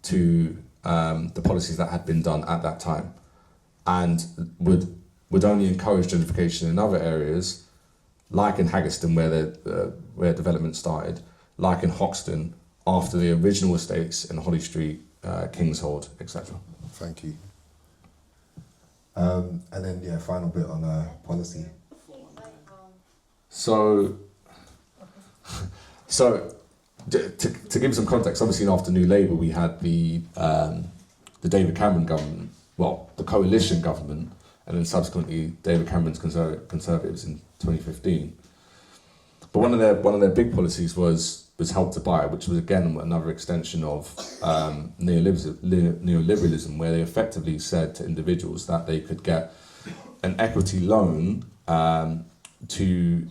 to the policies that had been done at that time, and would only encourage gentrification in other areas, like in Haggerston where development started, like in Hoxton after the original estates in Holly Street, Kingshold, etc. Thank you. And then final bit on policy. So to give some context, obviously after New Labour we had the David Cameron government, the coalition government, and then subsequently David Cameron's Conservatives in 2015. But one of their big policies was Help to Buy, which was again another extension of neoliberalism, where they effectively said to individuals that they could get an equity loan to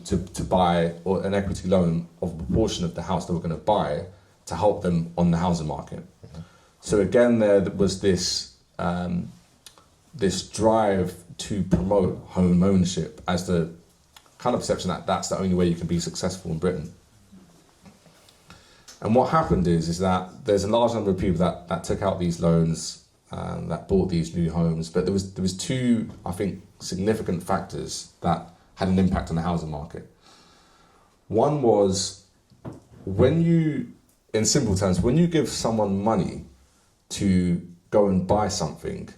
buy or an equity loan of a proportion of the house they were going to buy to help them on the housing market. So again, there was this this drive to promote home ownership as the kind of perception that that's the only way you can be successful in Britain. And what happened is that there's a large number of people that took out these loans, that bought these new homes, but there was two, I think, significant factors that had an impact on the housing market. One was when you, in simple terms, when you give someone money to go and buy something,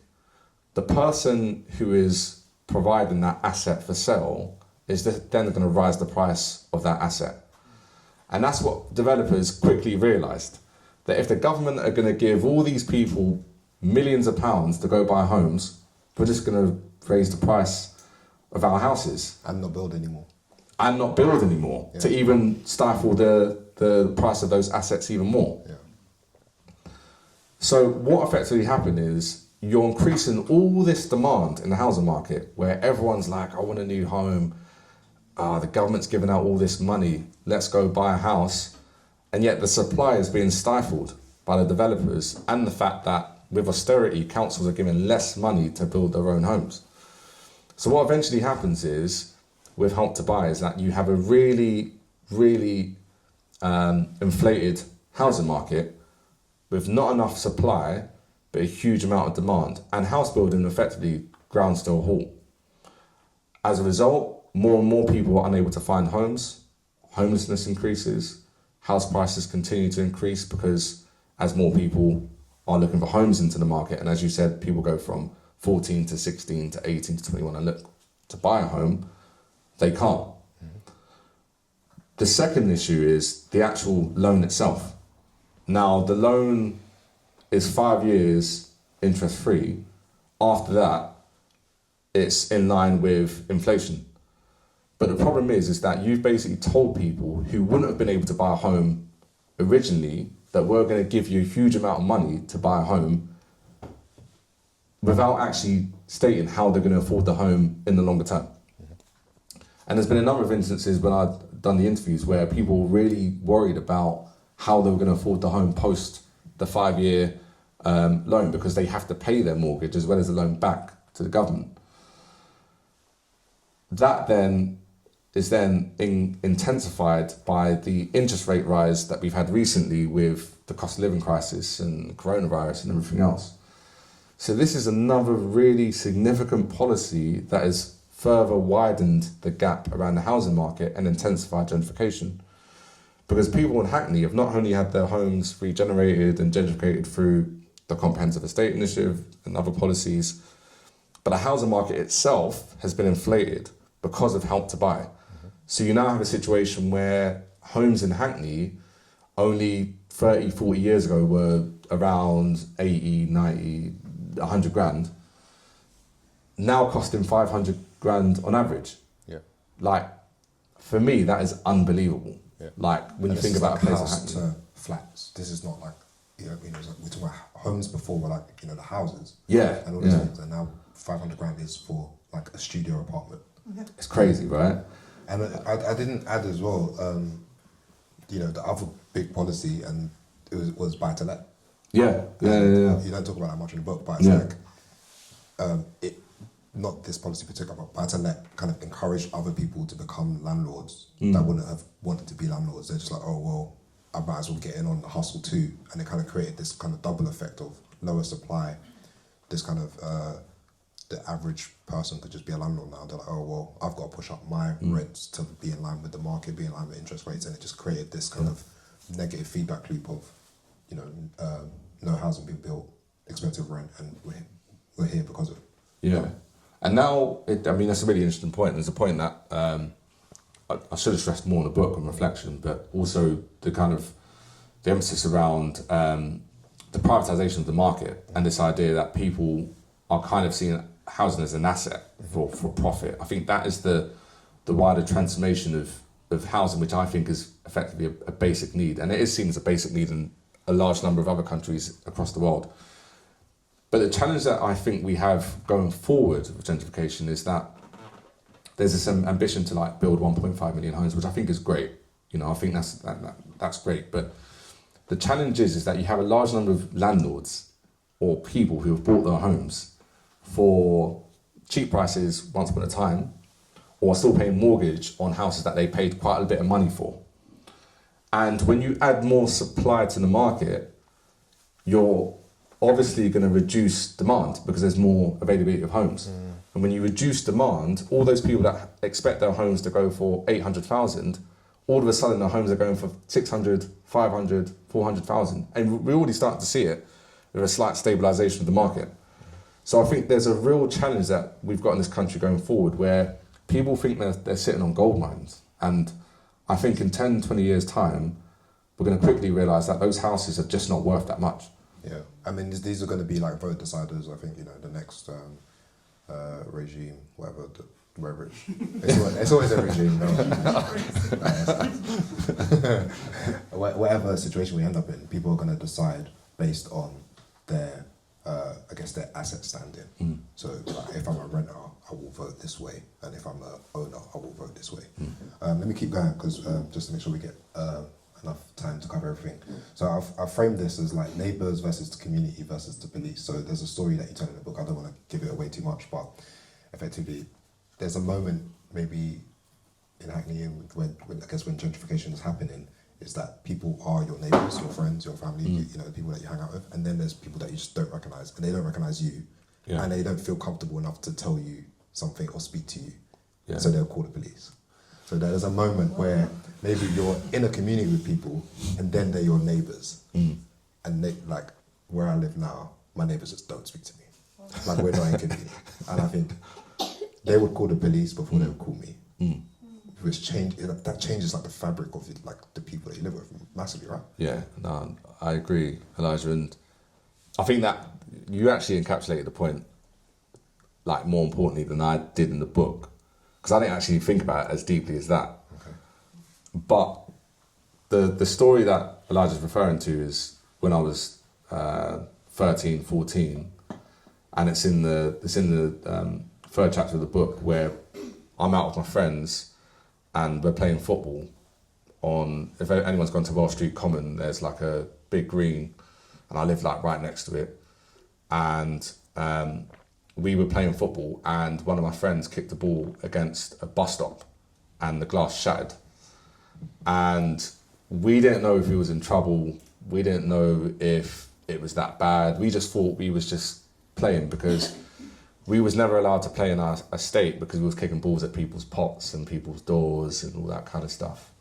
the person who is providing that asset for sale is then going to rise the price of that asset. And that's what developers quickly realised, that if the government are going to give all these people millions of pounds to go buy homes, we're just going to raise the price of our houses. And not build anymore. And not build anymore, to even stifle the price of those assets even more. Yeah. So what effectively happened is you're increasing all this demand in the housing market where everyone's like, I want a new home. The government's giving out all this money. Let's go buy a house. And yet the supply is being stifled by the developers and the fact that with austerity, councils are given less money to build their own homes. So what eventually happens is, with Help to Buy, is that you have a really, really inflated housing market with not enough supply, but a huge amount of demand. And house building effectively grounds to a halt. As a result, more and more people are unable to find homes, homelessness increases, house prices continue to increase because as more people are looking for homes into the market, and as you said, people go from 14 to 16 to 18 to 21 and look to buy a home, they can't. The second issue is the actual loan itself. Now, the loan is 5 years interest-free. After that, it's in line with inflation. But the problem is that you've basically told people who wouldn't have been able to buy a home originally that we're going to give you a huge amount of money to buy a home without actually stating how they're going to afford the home in the longer term. And there's been a number of instances when I've done the interviews where people were really worried about how they were going to afford the home post the 5 year loan because they have to pay their mortgage as well as the loan back to the government. That then is intensified by the interest rate rise that we've had recently with the cost of living crisis and coronavirus and everything else. So this is another really significant policy that has further widened the gap around the housing market and intensified gentrification. Because people in Hackney have not only had their homes regenerated and gentrificated through the Comprehensive Estate Initiative and other policies, but the housing market itself has been inflated because of Help to Buy. So you now have a situation where homes in Hackney only 30, 40 years ago were around 80, 90, 100 grand, now costing 500 grand on average. Yeah. Like, for me, that is unbelievable. Yeah. Like, when And you think about like a place house like Hackney. to flats. This is not like, you know, it's like we're talking about homes before were like, you know, the houses. Yeah, And all these yeah. things. And now 500 grand is for like a studio apartment. It's crazy, right? And I didn't add as well, you know, the other big policy, and it was buy to let. Yeah. You don't talk about that much in the book, but it's like, not this policy particular, but buy to let kind of encourage other people to become landlords that wouldn't have wanted to be landlords. They're just like, oh, well, I might as well get in on the hustle too. And it kind of created this kind of double effect of lower supply, this kind of, the average person could just be a landlord now. They're like, oh, well, I've got to push up my rents to be in line with the market, be in line with interest rates. And it just created this kind of negative feedback loop of, you know, no housing being built, expensive rent, and we're here because of it. Yeah. And now, I mean, that's a really interesting point. There's a point that I should have stressed more in the book on reflection, but also the emphasis around the privatisation of the market and this idea that people are kind of seeing housing as an asset for profit. I think that is the wider transformation of housing, which I think is effectively a basic need. And it is seen as a basic need in a large number of other countries across the world. But the challenge that I think we have going forward with gentrification is that there's this ambition to like build 1.5 million homes, which I think is great. You know, I think that's great. But the challenge is that you have a large number of landlords or people who have bought their homes for cheap prices once upon a time, or are still paying mortgage on houses that they paid quite a bit of money for. And when you add more supply to the market, you're obviously going to reduce demand because there's more availability of homes. And when you reduce demand, all those people that expect their homes to go for 800,000, all of a sudden their homes are going for 600, 500, 400,000. And we're already starting to see it with a slight stabilisation of the market. So I think there's a real challenge that we've got in this country going forward where people think they're sitting on gold mines. And I think in 10, 20 years' time, we're going to quickly realise that those houses are just not worth that much. Yeah, I mean, these are going to be like vote deciders. I think, you know, the next regime, wherever it's always a regime. No. Whatever situation we end up in, people are going to decide based on their, I guess, their asset standing. So, like, if I'm a renter, I will vote this way, and if I'm an owner, I will vote this way. Let me keep going because just to make sure we get enough time to cover everything. So I've framed this as like neighbours versus the community versus the police. So there's a story that you tell in the book. I don't want to give it away too much, but effectively, there's a moment maybe in Hackney when I guess when gentrification is happening, is that people are your neighbours, your friends, your family, you know, the people that you hang out with, and then there's people that you just don't recognise, and they don't recognise you, and they don't feel comfortable enough to tell you something or speak to you, so they'll call the police. So there's a moment where maybe you're in a community with people, and then they're your neighbours, and they, like where I live now, my neighbours just don't speak to me, like we're not in community, and I think they would call the police before they would call me. Which that changes like the fabric of it, like the people that you live with massively, right? Yeah, no, I agree, Elijah, and I think that you actually encapsulated the point, like more importantly than I did in the book, because I didn't actually think about it as deeply as that. Okay. But the story that Elijah's referring to is when I was 13, 14, and it's in the third chapter of the book where I'm out with my friends. And we're playing football on, if anyone's gone to Welsh Street Common, there's like a big green, and I live like right next to it. And we were playing football, and one of my friends kicked the ball against a bus stop, and the glass shattered. And we didn't know if he was in trouble. We didn't know if it was that bad. We just thought we was just playing because we was never allowed to play in our estate because we was kicking balls at people's pots and people's doors and all that kind of stuff.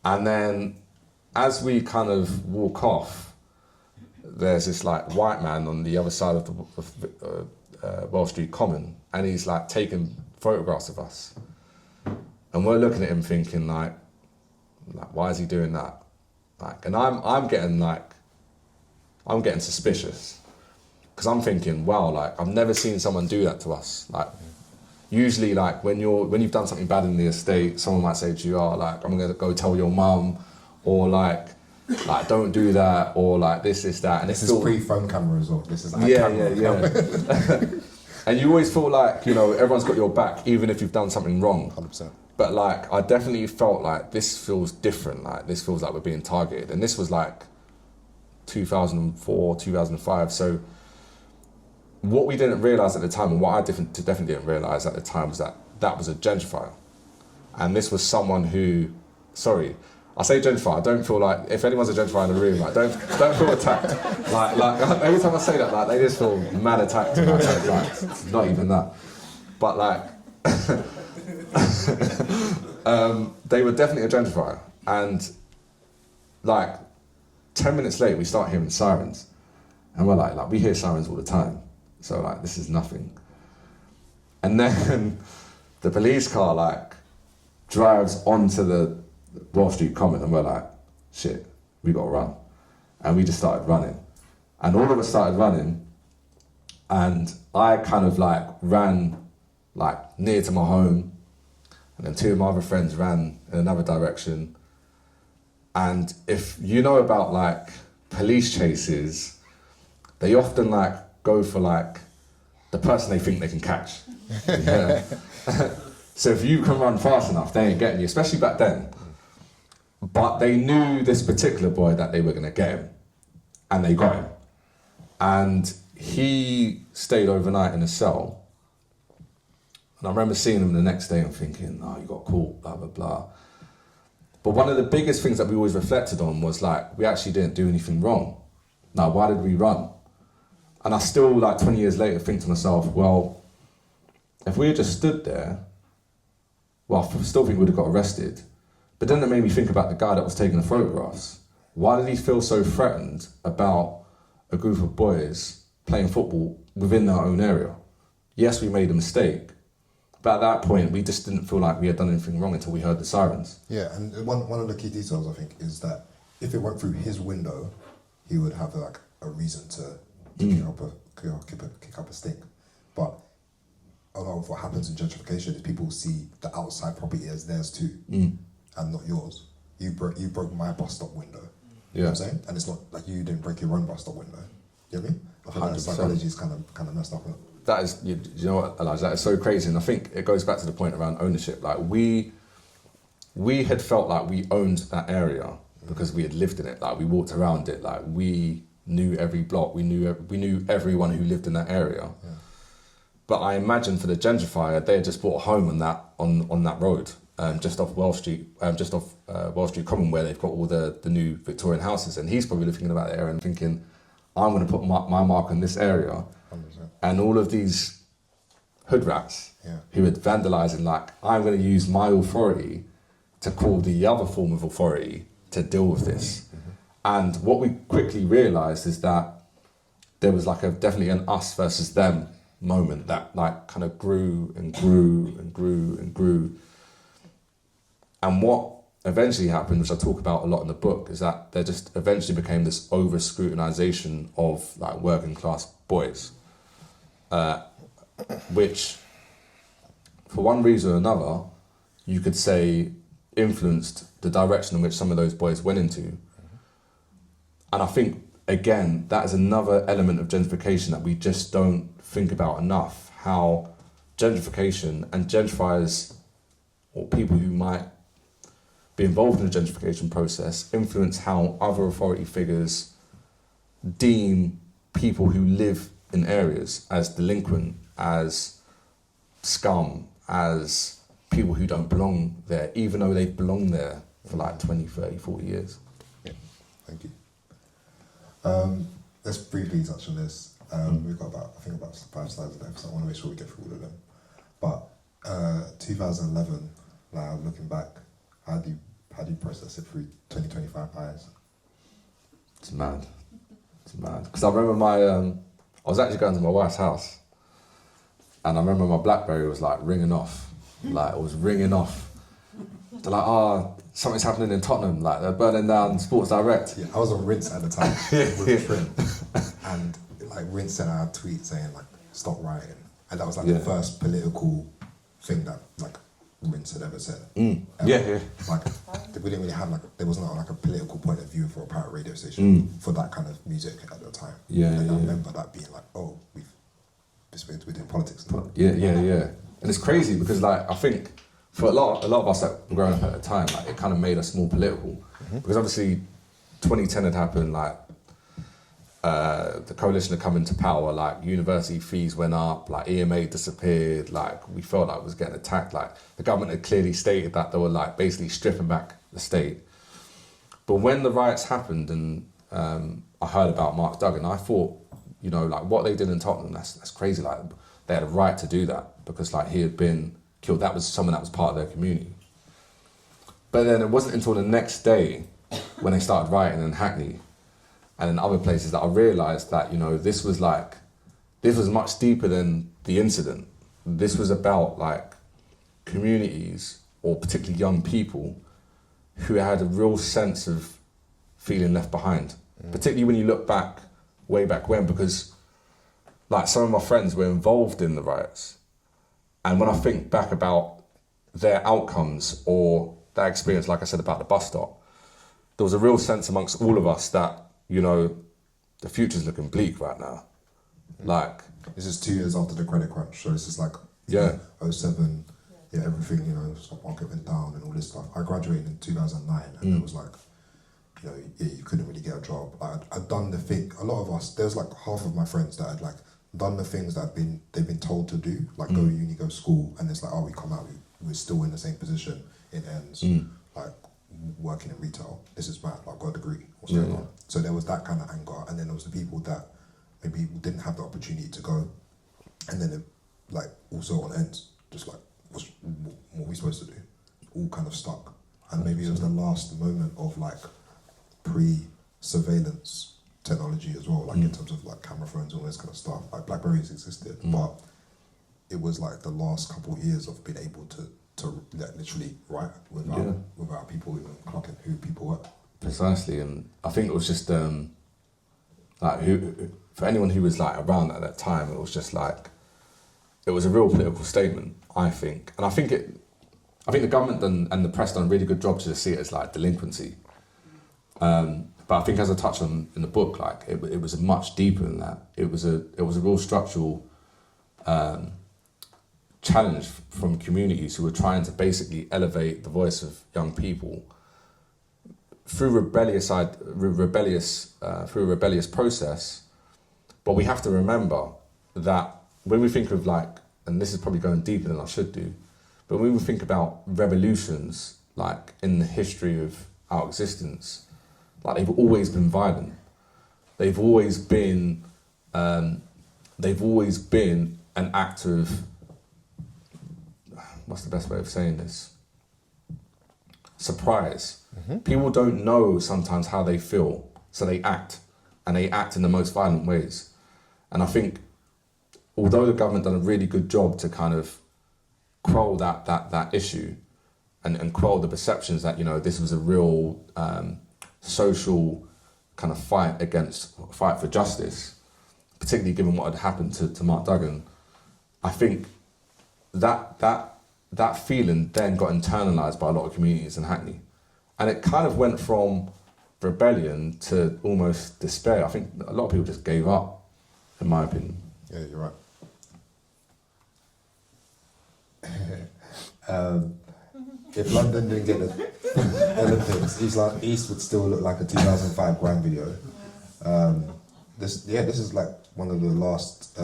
And then as we kind of walk off, there's this like white man on the other side of the Welsh Street Common, and he's like taking photographs of us. And we're looking at him thinking like why is he doing that? Like, and I'm getting suspicious. Because I'm thinking, wow, like I've never seen someone do that to us. Like, usually, like when you've done something bad in the estate, someone might say to you, "Oh, like I'm gonna go tell your mum," or like don't do that, or like this, that. And this is pre-phone cameras, or this is like yeah. And you always feel like, you know, everyone's got your back, even if you've done something wrong. 100%. But like, I definitely felt like this feels different. Like this feels like we're being targeted, and this was like 2004, 2005. So. What we didn't realise at the time, and what I definitely didn't realise at the time, was that was a gentrifier. And this was someone who, sorry, I say gentrifier, I don't feel like, if anyone's a gentrifier in the room, like, don't feel attacked. like every time I say that, like, they just feel mad attacked. Like, not even that. But like, they were definitely a gentrifier. And like, 10 minutes later, we start hearing sirens. And we're like we hear sirens all the time. So like, this is nothing. And then the police car like drives onto the Welsh Street Common, and we're like, shit, we gotta run. And we just started running. And all of us started running, and I kind of like ran like near to my home, and then two of my other friends ran in another direction. And if you know about like police chases, they often like go for like the person they think they can catch. Yeah. So if you can run fast enough, they ain't getting you, especially back then. But they knew this particular boy that they were going to get him, and they got him. And he stayed overnight in a cell. And I remember seeing him the next day and thinking, oh, you got caught, blah, blah, blah. But one of the biggest things that we always reflected on was like, we actually didn't do anything wrong. Now, why did we run? And I still, like 20 years later, think to myself, well, if we had just stood there, well, I still think we'd have got arrested. But then it made me think about the guy that was taking the photographs. Why did he feel so threatened about a group of boys playing football within their own area? Yes, we made a mistake, but at that point, we just didn't feel like we had done anything wrong until we heard the sirens. Yeah, and one of the key details, I think, is that if it went through his window, he would have like a reason to kick up a stink. But a lot of what happens in gentrification is people see the outside property as theirs too, and not yours. You broke my bus stop window. You know what I'm saying? And it's not like you didn't break your own bus stop window. You know what I mean? I think that psychology is kind of messed up. That is, you know what, Elijah, that is so crazy. And I think it goes back to the point around ownership. Like we had felt like we owned that area because we had lived in it. Like we walked around it. Like we knew every block. We knew everyone who lived in that area. Yeah. But I imagine for the gentrifier, they had just bought a home on that road, just off Welsh Street, Welsh Street Common, where they've got all the new Victorian houses. And he's probably thinking about the area and thinking, I'm going to put my mark on this area. 100%. And all of these hood rats who are vandalising, like, I'm going to use my authority to call the other form of authority to deal with this. Mm-hmm. And what we quickly realised is that there was like definitely an us versus them moment that like kind of grew and grew and grew and grew. And what eventually happened, which I talk about a lot in the book, is that there just eventually became this over scrutinization of like working class boys, which for one reason or another, you could say influenced the direction in which some of those boys went into. And I think, again, that is another element of gentrification that we just don't think about enough, how gentrification and gentrifiers or people who might be involved in the gentrification process influence how other authority figures deem people who live in areas as delinquent, as scum, as people who don't belong there, even though they've belonged there for like 20, 30, 40 years. Yeah, thank you. Let's briefly touch on this. We've got about 5 slides left, so I want to make sure we get through all of them. But 2011, now looking back, how do you process it through 2025 eyes? It's mad. Because I remember I was actually going to my wife's house, and I remember my BlackBerry was like ringing off. Like, it was ringing off. They're like, something's happening in Tottenham, like they're burning down Sports Direct. Yeah, I was on Rinse at the time with a friend, and like Rinse sent out a tweet saying like, stop rioting. And that was like the first political thing that like Rinse had ever said. Like, we didn't really have like, there was not like a political point of view for a pirate radio station for that kind of music at the time. I remember that being like, oh, we're doing politics now. And it's crazy because like, I think for a lot of us that were growing up at the time, like it kind of made us more political. Because obviously 2010 had happened, like the coalition had come into power, like university fees went up, like EMA disappeared, like we felt like it was getting attacked, like the government had clearly stated that they were like basically stripping back the state. But when the riots happened and I heard about Mark Duggan, I thought, you know, like what they did in Tottenham, that's crazy. Like they had a right to do that because like he had been killed. That was someone that was part of their community. But then it wasn't until the next day when they started rioting in Hackney and in other places that I realised that, you know, this was much deeper than the incident. This was about like communities or particularly young people who had a real sense of feeling left behind. Particularly when you look back, way back when, because like some of my friends were involved in the riots. And when I think back about their outcomes or that experience, like I said about the bus stop, there was a real sense amongst all of us that, you know, the future's looking bleak right now. Like, this is 2 years after the credit crunch, so this is like 07, yeah, everything, you know, stock market went down and all this stuff. I graduated in 2009, and it was like, you know, you couldn't really get a job. Like, I'd done the thing. A lot of us, there's like half of my friends that had like done the things that they've been told to do, like go to uni, go to school, and it's like, oh, we come out, we're still in the same position in ends, like working in retail. This is bad. Like, got a degree. What's going on? So there was that kind of anger, and then there was the people that maybe didn't have the opportunity to go, and then like also on ends, just like, what are we supposed to do? All kind of stuck, and maybe it was the last moment of like pre-surveillance technology as well, like in terms of like camera phones and all this kind of stuff. Like Blackberries existed, but it was like the last couple of years of being able to like, literally write without people even clocking who people were. Precisely, and I think it was just like who for anyone who was like around at that time, it was just like it was a real political statement, I think, and I think the government and the press done a really good job to see it as like delinquency. But I think, as I touched on in the book, like it was much deeper than that. It was a real structural challenge from communities who were trying to basically elevate the voice of young people through a rebellious process. But we have to remember that when we think of like, and this is probably going deeper than I should do, but when we think about revolutions, like in the history of our existence, like they've always been violent. They've always been an act of, what's the best way of saying this? Surprise. People don't know sometimes how they feel, so they act, and they act in the most violent ways. And I think, although the government done a really good job to kind of quell that issue, and quell the perceptions that, you know, this was a real social kind of fight for justice, particularly given what had happened to Mark Duggan, I think that feeling then got internalised by a lot of communities in Hackney. And it kind of went from rebellion to almost despair. I think a lot of people just gave up, in my opinion. Yeah, you're right. If London didn't get the Olympics, East would still look like a 2005 Grime video. This is like one of the last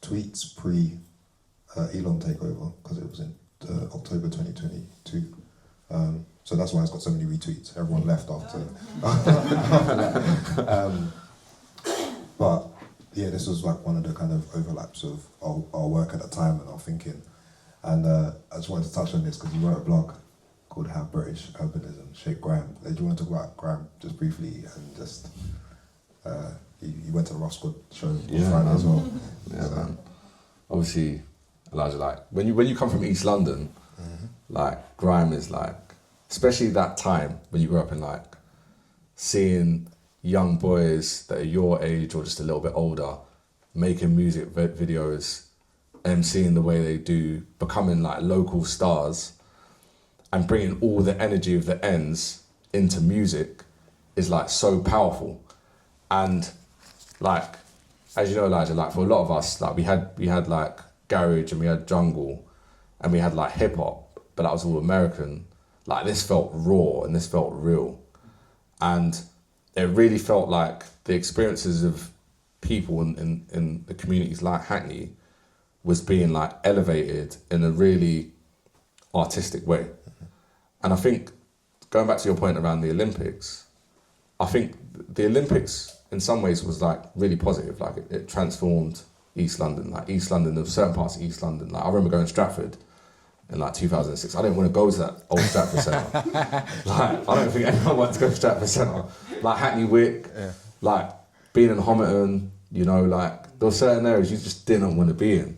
tweets pre Elon takeover, because it was in October 2022. So that's why it's got so many retweets. Everyone left after. But yeah, this was like one of the kind of overlaps of our work at the time and our thinking. And I just wanted to touch on this because you wrote a blog called How British Urbanism Shaped Grime. Do you want to talk about Grime just briefly, and just you went to the Rough Squad show on Friday as well? Yeah, so. Man. Obviously, Elijah, like when you come from East London, like Grime is like, especially that time when you grew up in, like seeing young boys that are your age or just a little bit older making music videos, emceeing the way they do, becoming like local stars, and bringing all the energy of the ends into music is like so powerful. And like, as you know, Elijah, like for a lot of us, like we had like garage and we had jungle and we had like hip hop, but that was all American. Like this felt raw and this felt real. And it really felt like the experiences of people in the communities like Hackney was being like elevated in a really artistic way. And I think, going back to your point around the Olympics, I think the Olympics in some ways was like really positive. Like it transformed East London. Like East London, there were certain parts of East London. Like I remember going to Stratford in like 2006. I didn't want to go to that old Stratford Centre. Like I don't think anyone wanted to go to Stratford Centre. Like Hackney Wick, like being in Homerton, you know, like there were certain areas you just didn't want to be in.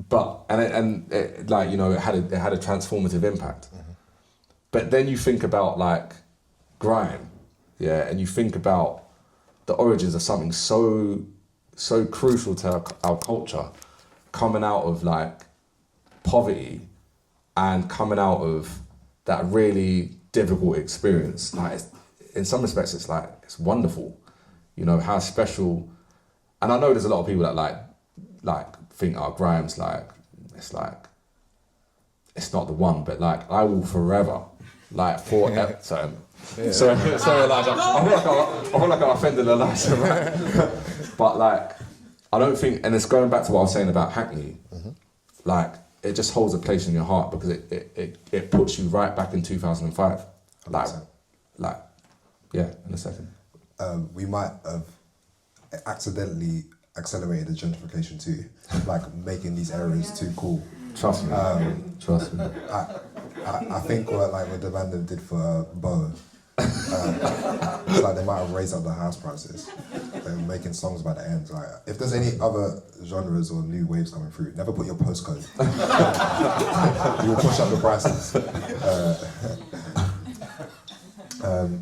But it, like, you know, it had a transformative impact. But then you think about like Grime, yeah, and you think about the origins of something so crucial to our culture, coming out of like poverty and coming out of that really difficult experience. Like in some respects, it's wonderful, you know, how special. And I know there's a lot of people that like think, oh, Grime's like it's like, it's not the one, but like, I will forever, like, forever, sorry, Elijah, I feel like I offended Elijah, right? But like, I don't think, and it's going back to what I was saying about Hackney, like, it just holds a place in your heart because it puts you right back in 2005. Like, yeah, in a second. We might have accidentally accelerated the gentrification too, like making these areas too cool. Trust me. Trust me. I think what the band them did for Bo, it's like they might have raised up the house prices. They were making songs about the ends. Like, if there's any other genres or new waves coming through, never put your postcode. You'll push up the prices.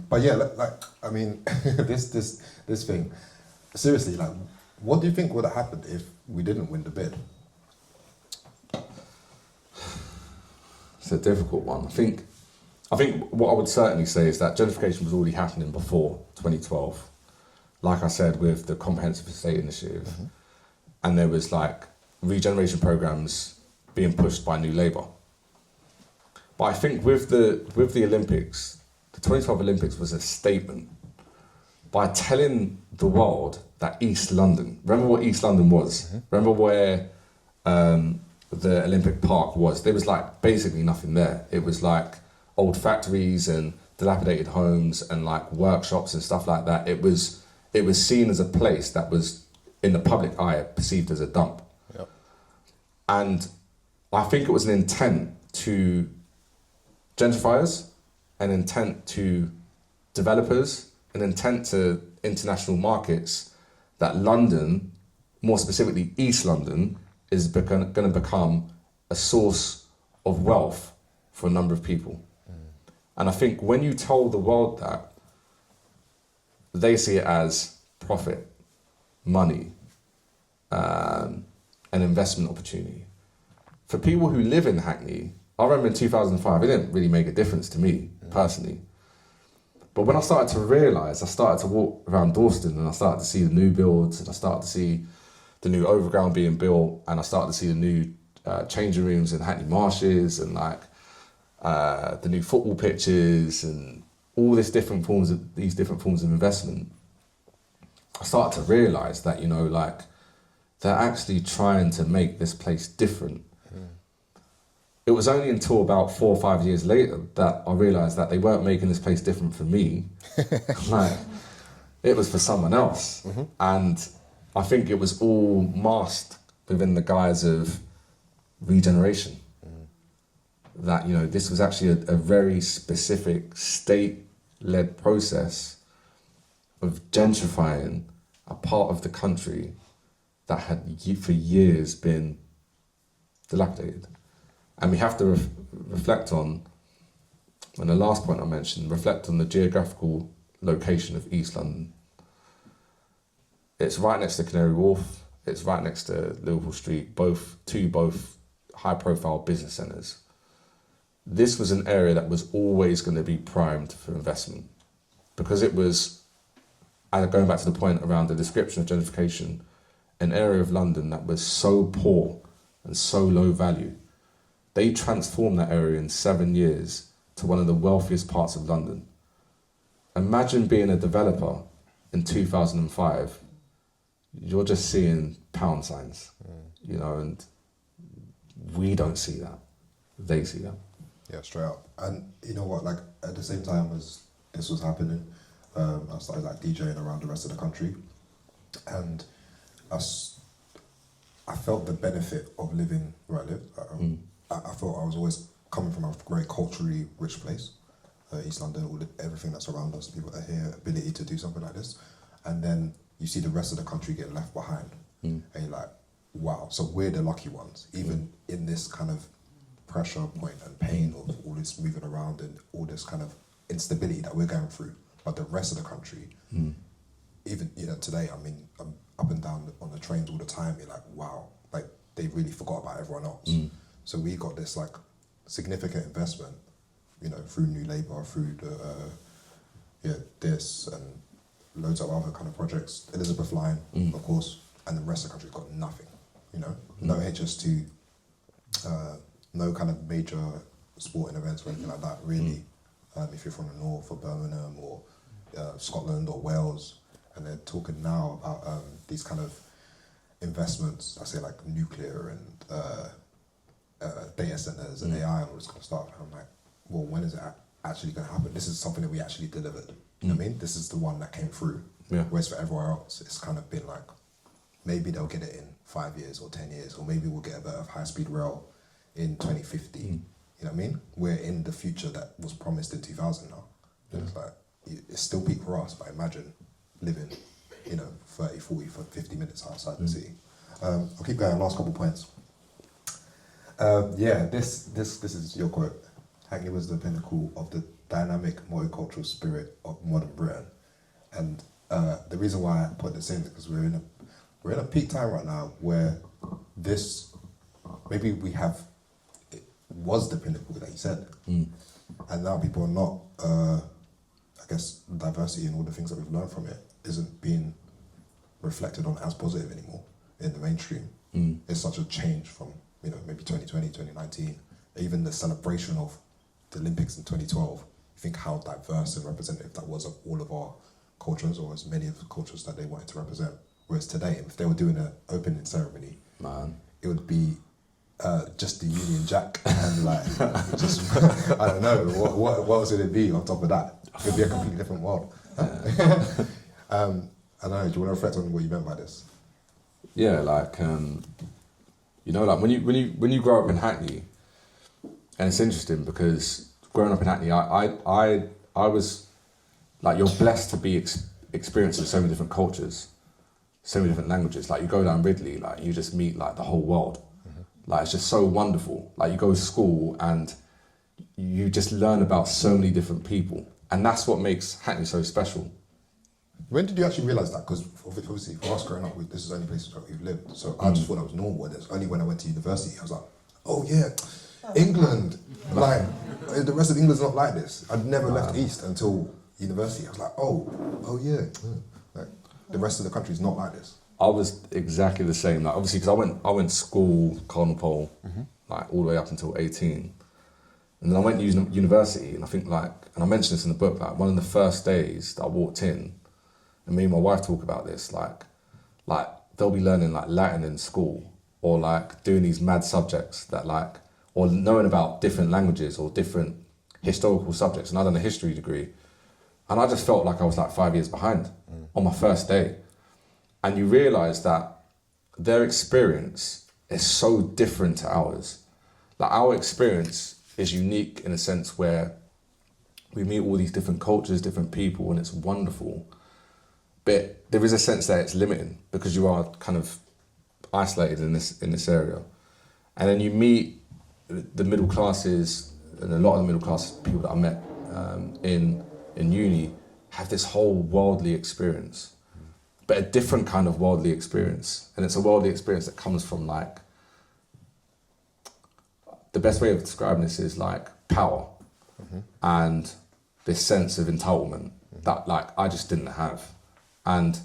But yeah, I mean, this thing. Seriously, like, what do you think would have happened if we didn't win the bid? It's a difficult one. I think what I would certainly say is that gentrification was already happening before 2012. Like I said, with the Comprehensive Estate Initiative, and there was like regeneration programs being pushed by New Labour. But I think with the Olympics, the 2012 Olympics was a statement by telling the world that East London, remember what East London was? Remember where the Olympic Park was? There was like basically nothing there. It was like old factories and dilapidated homes and like workshops and stuff like that. It was seen as a place that was in the public eye perceived as a dump. Yep. And I think it was an intent to gentrifiers, an intent to developers, an intent to international markets that London, more specifically East London, is going to become a source of wealth for a number of people. And I think when you tell the world that, they see it as profit, money, an investment opportunity. For people who live in Hackney, I remember in 2005, it didn't really make a difference to me personally. But when I started to realise, I started to walk around Dawston and I started to see the new builds and I started to see the new overground being built and I started to see the new changing rooms in Hackney Marshes and like the new football pitches and all these different forms of investment. I started to realise that, like, they're actually trying to make this place different. It was only until about 4 or 5 years later that I realised that they weren't making this place different for me. Like, it was for someone else. And I think it was all masked within the guise of regeneration. That, this was actually a very specific state-led process of gentrifying a part of the country that had for years been dilapidated. And we have to reflect on, and the last point I mentioned, reflect on the geographical location of East London. It's right next to Canary Wharf, it's right next to Liverpool Street, both high-profile business centres. This was an area that was always going to be primed for investment because it was, and going back to the point around the description of gentrification, an area of London that was so poor and so low value. They transformed that area in 7 years to one of the wealthiest parts of London. Imagine being a developer in 2005. You're just seeing pound signs, and we don't see that. They see that. Yeah, straight up. And you know what, like, at the same time as this was happening, I started like DJing around the rest of the country, and I felt the benefit of living where I lived. I felt I was always coming from a very culturally rich place, East London, everything that's around us, people that here, ability to do something like this, and then you see the rest of the country get left behind, and you're like, wow, so we're the lucky ones, even in this kind of pressure point and pain of all this moving around and all this kind of instability that we're going through. But the rest of the country, even today, I mean, I'm up and down on the trains all the time. You're like, wow, like they really forgot about everyone else. So we got this like significant investment, through New Labour, through the this and loads of other kind of projects. Elizabeth Line, of course, and the rest of the country's got nothing. No HS2. No kind of major sporting events or anything like that, really. If you're from the north or Birmingham or Scotland or Wales, and they're talking now about these kind of investments, I say like nuclear and data centers and AI and all this kind of stuff. And I'm like, well, when is it actually going to happen? This is something that we actually delivered. You know what I mean? This is the one that came through. Yeah. Whereas for everywhere else, it's kind of been like, maybe they'll get it in 5 years or 10 years, or maybe we'll get a bit of high-speed rail in 2050. You know what I mean? We're in the future that was promised in 2000 now. And it's like, it's still peak for us, but imagine living, 30, 40, 50 minutes outside the city. I'll keep going, last couple points. This is your quote. Hackney was the pinnacle of the dynamic multicultural spirit of modern Britain. And the reason why I put this in is because we're in a peak time right now where this, maybe it was the pinnacle that you said. And now people are not, diversity and all the things that we've learned from it isn't being reflected on as positive anymore in the mainstream. It's such a change from, maybe 2020, 2019, even the celebration of the Olympics in 2012. You think how diverse and representative that was of all of our cultures, or as many of the cultures that they wanted to represent. Whereas today, if they were doing an opening ceremony, it would be just the Union Jack and just I don't know what else would it be on top of that? It would be a completely different world. I don't know. Do you want to reflect on what you meant by this? Yeah, when you grow up in Hackney, and it's interesting because growing up in Hackney, I was you're blessed to be experiencing so many different cultures, so many different languages. You go down Ridley, you just meet the whole world. It's just so wonderful. You go to school and you just learn about so many different people, and that's what makes Hackney so special. When did you actually realise that? Because obviously for us growing up, this is the only places that we've lived. So I just thought that was normal. And it's only when I went to university, I was like, oh yeah, England. The rest of England's not like this. I'd never left East until university. I was like, oh yeah. The rest of the country's not like this. I was exactly the same. Obviously, because I went to school, Cardinal Pole, all the way up until 18. And then I went to university, and I think and I mentioned this in the book, one of the first days that I walked in, and me and my wife talk about this, they'll be learning Latin in school, or doing these mad subjects that or knowing about different languages or different historical subjects. And I done a history degree, and I just felt like I was 5 years behind on my first day. And you realise that their experience is so different to ours. Our experience is unique in a sense where we meet all these different cultures, different people, and it's wonderful. But there is a sense that it's limiting because you are kind of isolated in this area. And then you meet the middle classes, and a lot of the middle class people that I met in uni have this whole worldly experience, but a different kind of worldly experience. And it's a worldly experience that comes from the best way of describing this is power and this sense of entitlement that I just didn't have. And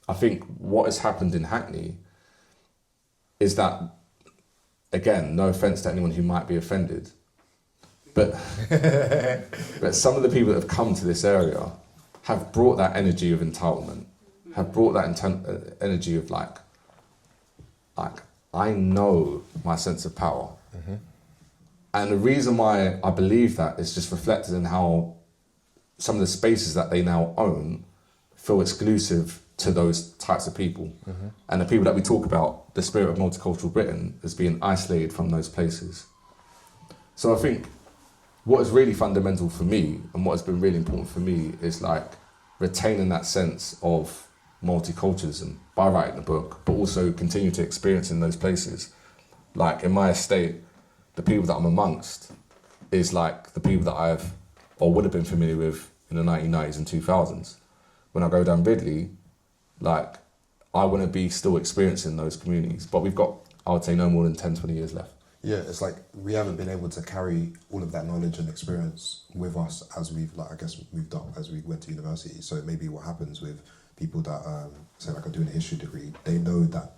I think what has happened in Hackney is that, again, no offence to anyone who might be offended, but but some of the people that have come to this area have brought that energy of entitlement, have brought that energy of I know my sense of power. And the reason why I believe that is just reflected in how some of the spaces that they now own feel exclusive to those types of people. And the people that we talk about, the spirit of multicultural Britain, is being isolated from those places. So I think what is really fundamental for me and what has been really important for me is retaining that sense of multiculturalism by writing the book, but also continue to experience in those places. In my estate, the people that I'm amongst is the people that I've or would have been familiar with in the 1990s and 2000s. When I go down Ridley, I want to be still experiencing those communities, but we've got, I would say, no more than 10, 20 years left. Yeah, it's we haven't been able to carry all of that knowledge and experience with us as we've, moved up, as we went to university. So maybe what happens with people that, are doing a history degree, they know that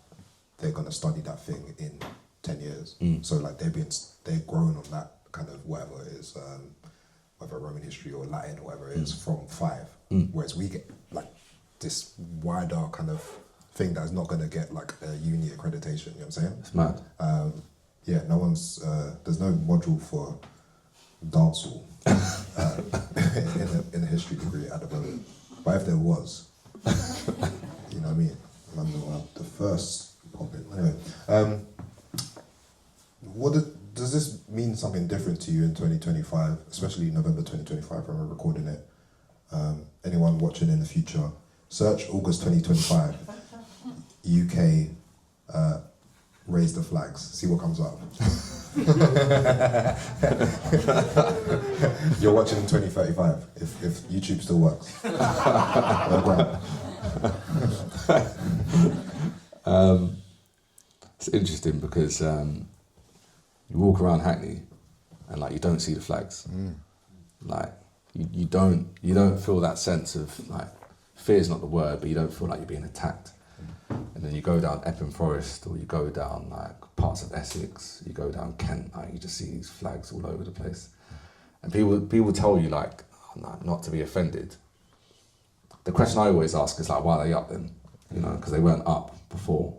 they're going to study that thing in 10 years. So like they're grown on that kind of whatever it is, whether Roman history or Latin or whatever it is from 5. Whereas we get like this wider kind of thing that's not going to get like a uni accreditation, you know what I'm saying? It's mad. Yeah, no one's, there's no module for dancehall in a history degree at the moment. But if there was, you know what I mean? London will have the first pop in. Anyway, does this mean something different to you in 2025, especially November 2025 when we're recording it? Anyone watching in the future, search August 2025, UK, raise the flags, see what comes up. You're watching in 2035, if YouTube still works. It's interesting because you walk around Hackney and like you don't see the flags. Like you don't feel that sense of like, fear is not the word, but you don't feel like you're being attacked. And then you go down Epping Forest, or you go down like parts of Essex, you go down Kent, like you just see these flags all over the place. And people tell you like, oh, not to be offended. The question I always ask is like, why are they up then? You know, because they weren't up before.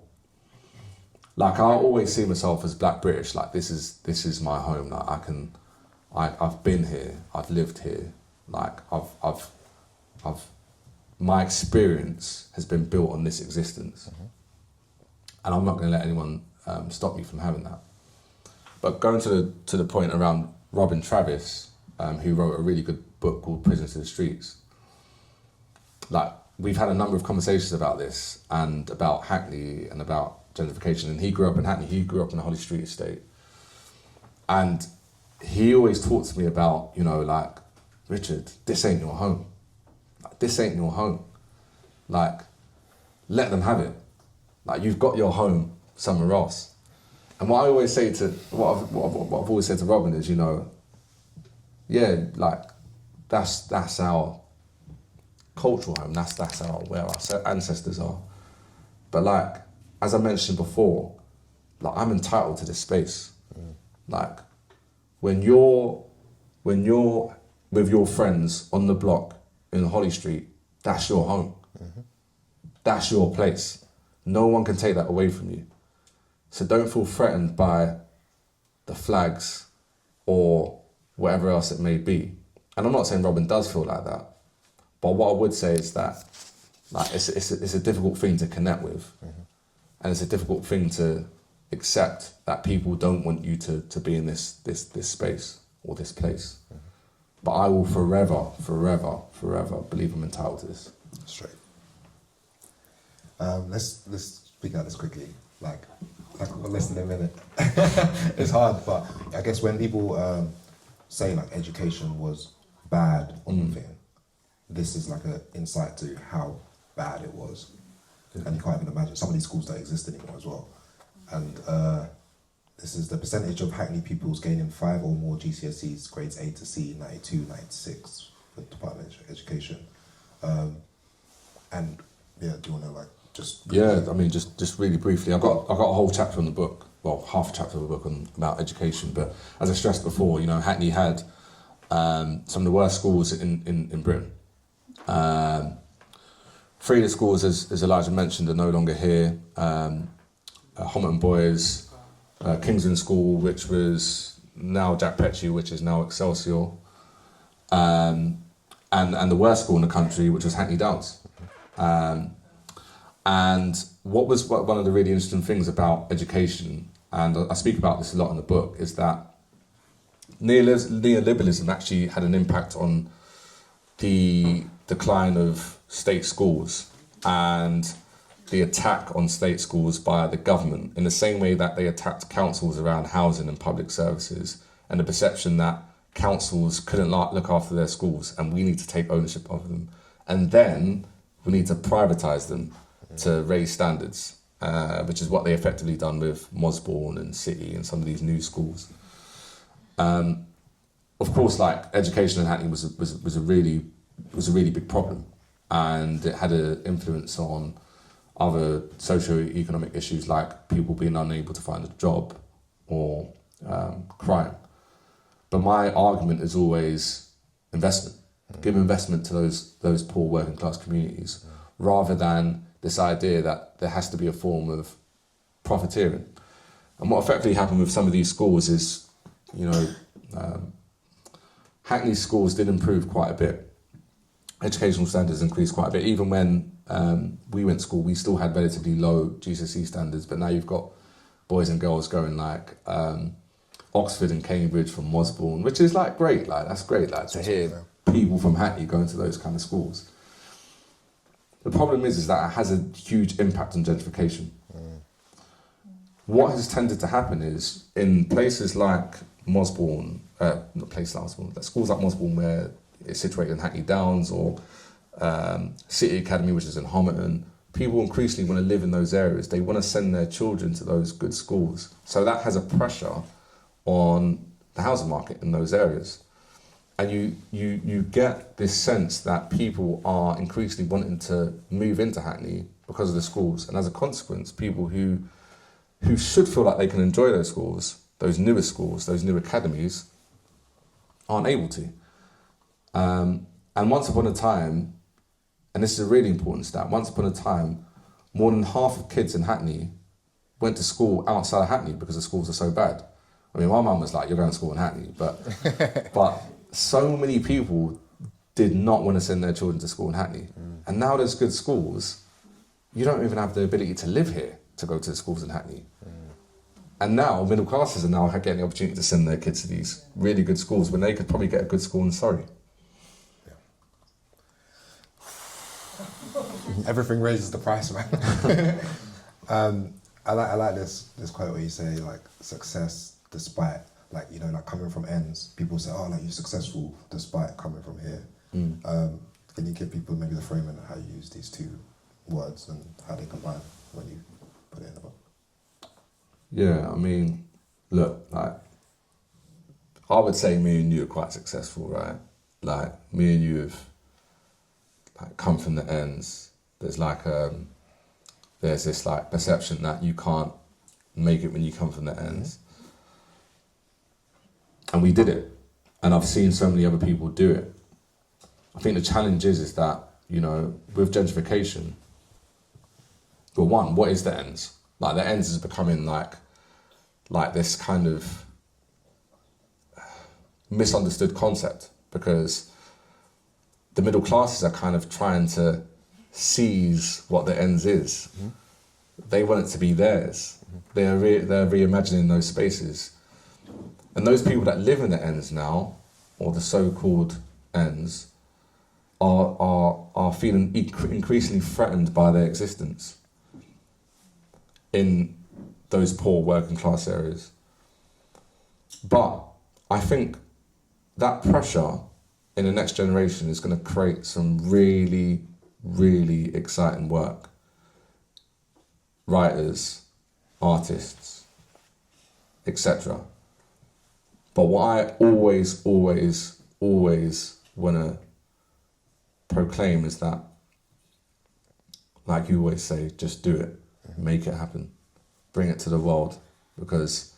Like I always see myself as Black British, like this is my home. Like I've been here, I've lived here. Like I've my experience has been built on this existence, and I'm not going to let anyone stop me from having that. But going to the point around Robin Travis, who wrote a really good book called Prisoners to the Streets. Like we've had a number of conversations about this and about Hackney and about gentrification. And he grew up in Hackney. He grew up in a Holly Street estate, and he always talked to me about, you know, like, Richard, this ain't your home. Like, this ain't your home. Like, let them have it. Like, you've got your home somewhere else. And what I always say to, what I've always said to Robin is, you know, yeah, like, that's our cultural home. That's where our ancestors are. But like, as I mentioned before, like, I'm entitled to this space. Like, when you're with your friends on the block in Holly Street, that's your home. That's your place. No one can take that away from you. So don't feel threatened by the flags or whatever else it may be. And I'm not saying Robin does feel like that, but what I would say is that, like, it's a difficult thing to connect with, and it's a difficult thing to accept that people don't want you to be in this space or this place. But I will forever believe I'm entitled to this. Straight. Let's speak out this quickly. Like less than a minute. It's hard, but I guess when people say like education was bad on the thing, this is like an insight to how bad it was. And you can't even imagine. Some of these schools don't exist anymore as well. And this is the percentage of Hackney pupils gaining 5 or more GCSEs, grades A to C, 92, 96 for the Department of Education. And yeah, do you want to like just... Yeah, I mean, just really briefly, I've got a whole chapter in the book, well, half a chapter of the book about education, but as I stressed before, you know, Hackney had some of the worst schools in Britain. 3 of the schools, as Elijah mentioned, are no longer here. Homerton Boys, Kingsland School, which was now Jack Petchey, which is now Excelsior, and the worst school in the country, which was Hackney Downs. And what was one of the really interesting things about education, and I speak about this a lot in the book, is that neoliberalism actually had an impact on the decline of state schools and the attack on state schools by the government, in the same way that they attacked councils around housing and public services, and the perception that councils couldn't look after their schools and we need to take ownership of them. And then we need to privatise them to raise standards, which is what they effectively done with Mosbourne and City and some of these new schools. Of course, like, education in Hackney was a really big problem, and it had an influence on other socio-economic issues like people being unable to find a job, or crime. But my argument is always investment. Give investment to those poor working class communities, rather than this idea that there has to be a form of profiteering. And what effectively happened with some of these schools is, Hackney schools did improve quite a bit. Educational standards increased quite a bit. Even when we went to school, we still had relatively low GCSE standards, but now you've got boys and girls going like Oxford and Cambridge from Mosbourne, which is like great, like that's great, like to hear people from Hackney going to those kind of schools. The problem is that it has a huge impact on gentrification. What has tended to happen is in places like Mosbourne, schools like Mosbourne where it's situated in Hackney Downs, or City Academy, which is in Homerton, people increasingly want to live in those areas. They want to send their children to those good schools. So that has a pressure on the housing market in those areas. And you get this sense that people are increasingly wanting to move into Hackney because of the schools. And as a consequence, people who should feel like they can enjoy those schools, those new academies, aren't able to. And once upon a time, and this is a really important stat, once upon a time, more than half of kids in Hackney went to school outside of Hackney because the schools are so bad. I mean, my mum was like, you're going to school in Hackney, but so many people did not want to send their children to school in Hackney. And now there's good schools, you don't even have the ability to live here to go to the schools in Hackney. And now middle classes are now getting the opportunity to send their kids to these really good schools when they could probably get a good school in Surrey. Everything raises the price, man. I like this quote where you say like success despite, like, like coming from ends. People say, oh, like you're successful despite coming from here. Can you give people maybe the framing of how you use these two words and how they combine when you put it in the book? Yeah, I mean, look, like, I would say me and you are quite successful, right? Like, me and you have like come from the ends. There's like there's this like perception that you can't make it when you come from the ends. And we did it. And I've seen so many other people do it. I think the challenge is that, with gentrification, well, one, what is the ends? Like the ends is becoming like this kind of misunderstood concept, because the middle classes are kind of trying to seize what the ends is. They want it to be theirs. They're reimagining those spaces. And those people that live in the ends now, or the so-called ends, are feeling increasingly threatened by their existence in those poor working class areas. But I think that pressure in the next generation is going to create some really, really exciting work. Writers, artists, etc. But what I always want to proclaim is that, like you always say, just do it, make it happen, bring it to the world, because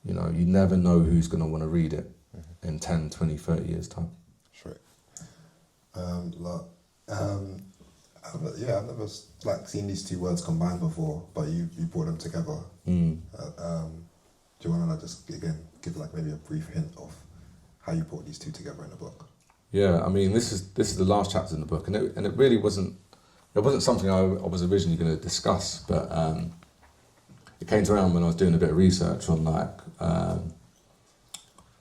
you never know who's going to want to read it in 10, 20, 30 years time. Sure. I've never seen these two words combined before, but you brought them together. Do you want to just again give maybe a brief hint of how you brought these two together in the book? Yeah, I mean, this is the last chapter in the book, and it really wasn't something I was originally going to discuss, but it came around when I was doing a bit of research on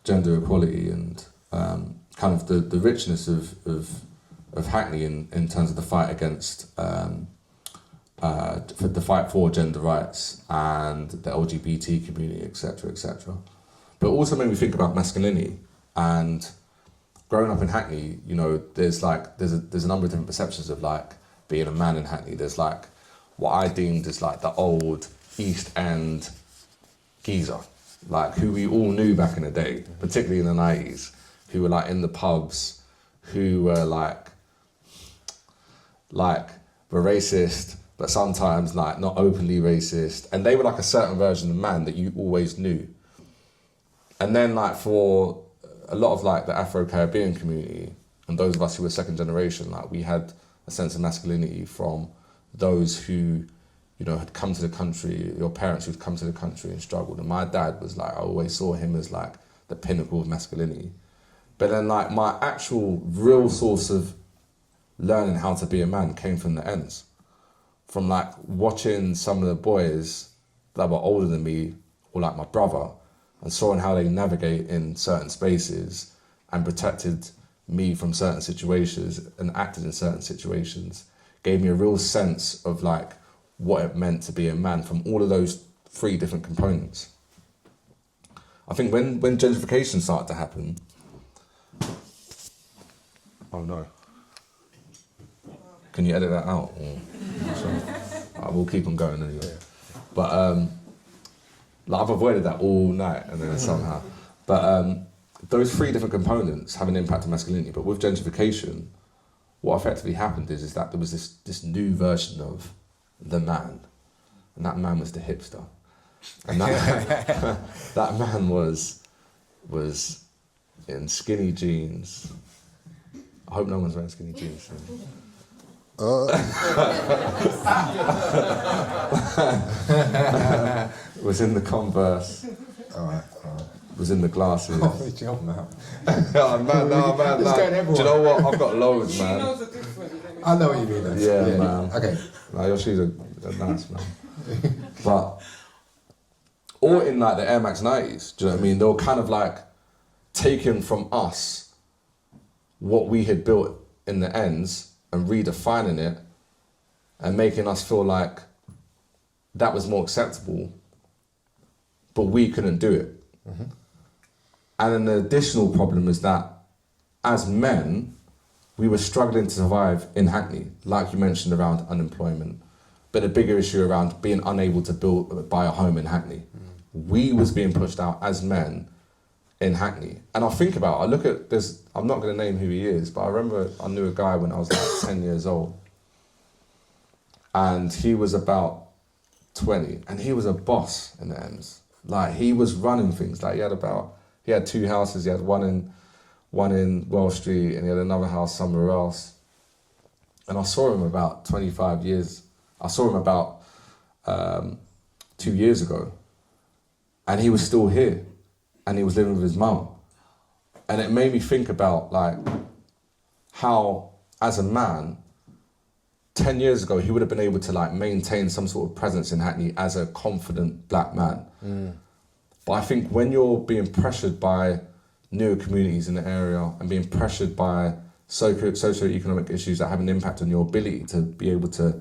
gender equality and kind of the richness of Hackney in terms of the fight against for the fight for gender rights and the LGBT community, etc., etc. But also made me think about masculinity. And growing up in Hackney, there's a number of different perceptions of being a man in Hackney. There's what I deemed as the old East End geezer, who we all knew back in the day, particularly in the 90s, who were in the pubs, who were were racist, but sometimes like not openly racist. And they were like a certain version of man that you always knew. And then like for a lot of like the Afro-Caribbean community and those of us who were second generation, like we had a sense of masculinity from those who, you know, had come to the country, your parents who'd come to the country and struggled. And my dad was like, I always saw him as like the pinnacle of masculinity. But then like my actual real source of learning how to be a man came from the ends. From like watching some of the boys that were older than me, or like my brother, and saw how they navigate in certain spaces and protected me from certain situations and acted in certain situations, gave me a real sense of like what it meant to be a man from all of those three different components. I think when gentrification started to happen, oh no. Can you edit that out? Or, we'll keep on going anyway. But like I've avoided that all night and then somehow. But those three different components have an impact on masculinity. But with gentrification, what effectively happened is that there was this new version of the man. And that man was the hipster. And that, that man was in skinny jeans. I hope no one's wearing skinny jeans. Was in the Converse. Alright. Was in the glasses. Oh, job now. Oh, man, no, man. It's going Do you know what? I've got loads, man. I know what you mean, though. Yeah, man. Okay. No, your shoes are nice, man. But, or in like the Air Max 90s, do you know what I mean? They were kind of like taking from us what we had built in the ends and redefining it and making us feel like that was more acceptable, but we couldn't do it. Mm-hmm. And then the additional problem is that as men, we were struggling to survive in Hackney, like you mentioned around unemployment, but a bigger issue around being unable to buy a home in Hackney. Mm. We was being pushed out as men in Hackney. And I think about, I look at this, I'm not going to name who he is, but I remember I knew a guy when I was like 10 years old. And he was about 20, and he was a boss in the ends. Like, he was running things. Like, he had two houses. He had one in Wells Street, and he had another house somewhere else. And I saw him about 25 years. I saw him about 2 years ago, and he was still here, and he was living with his mum. And it made me think about like how, as a man, 10 years ago, he would have been able to like maintain some sort of presence in Hackney as a confident black man. Mm. But I think when you're being pressured by newer communities in the area and being pressured by socio-economic issues that have an impact on your ability to be able to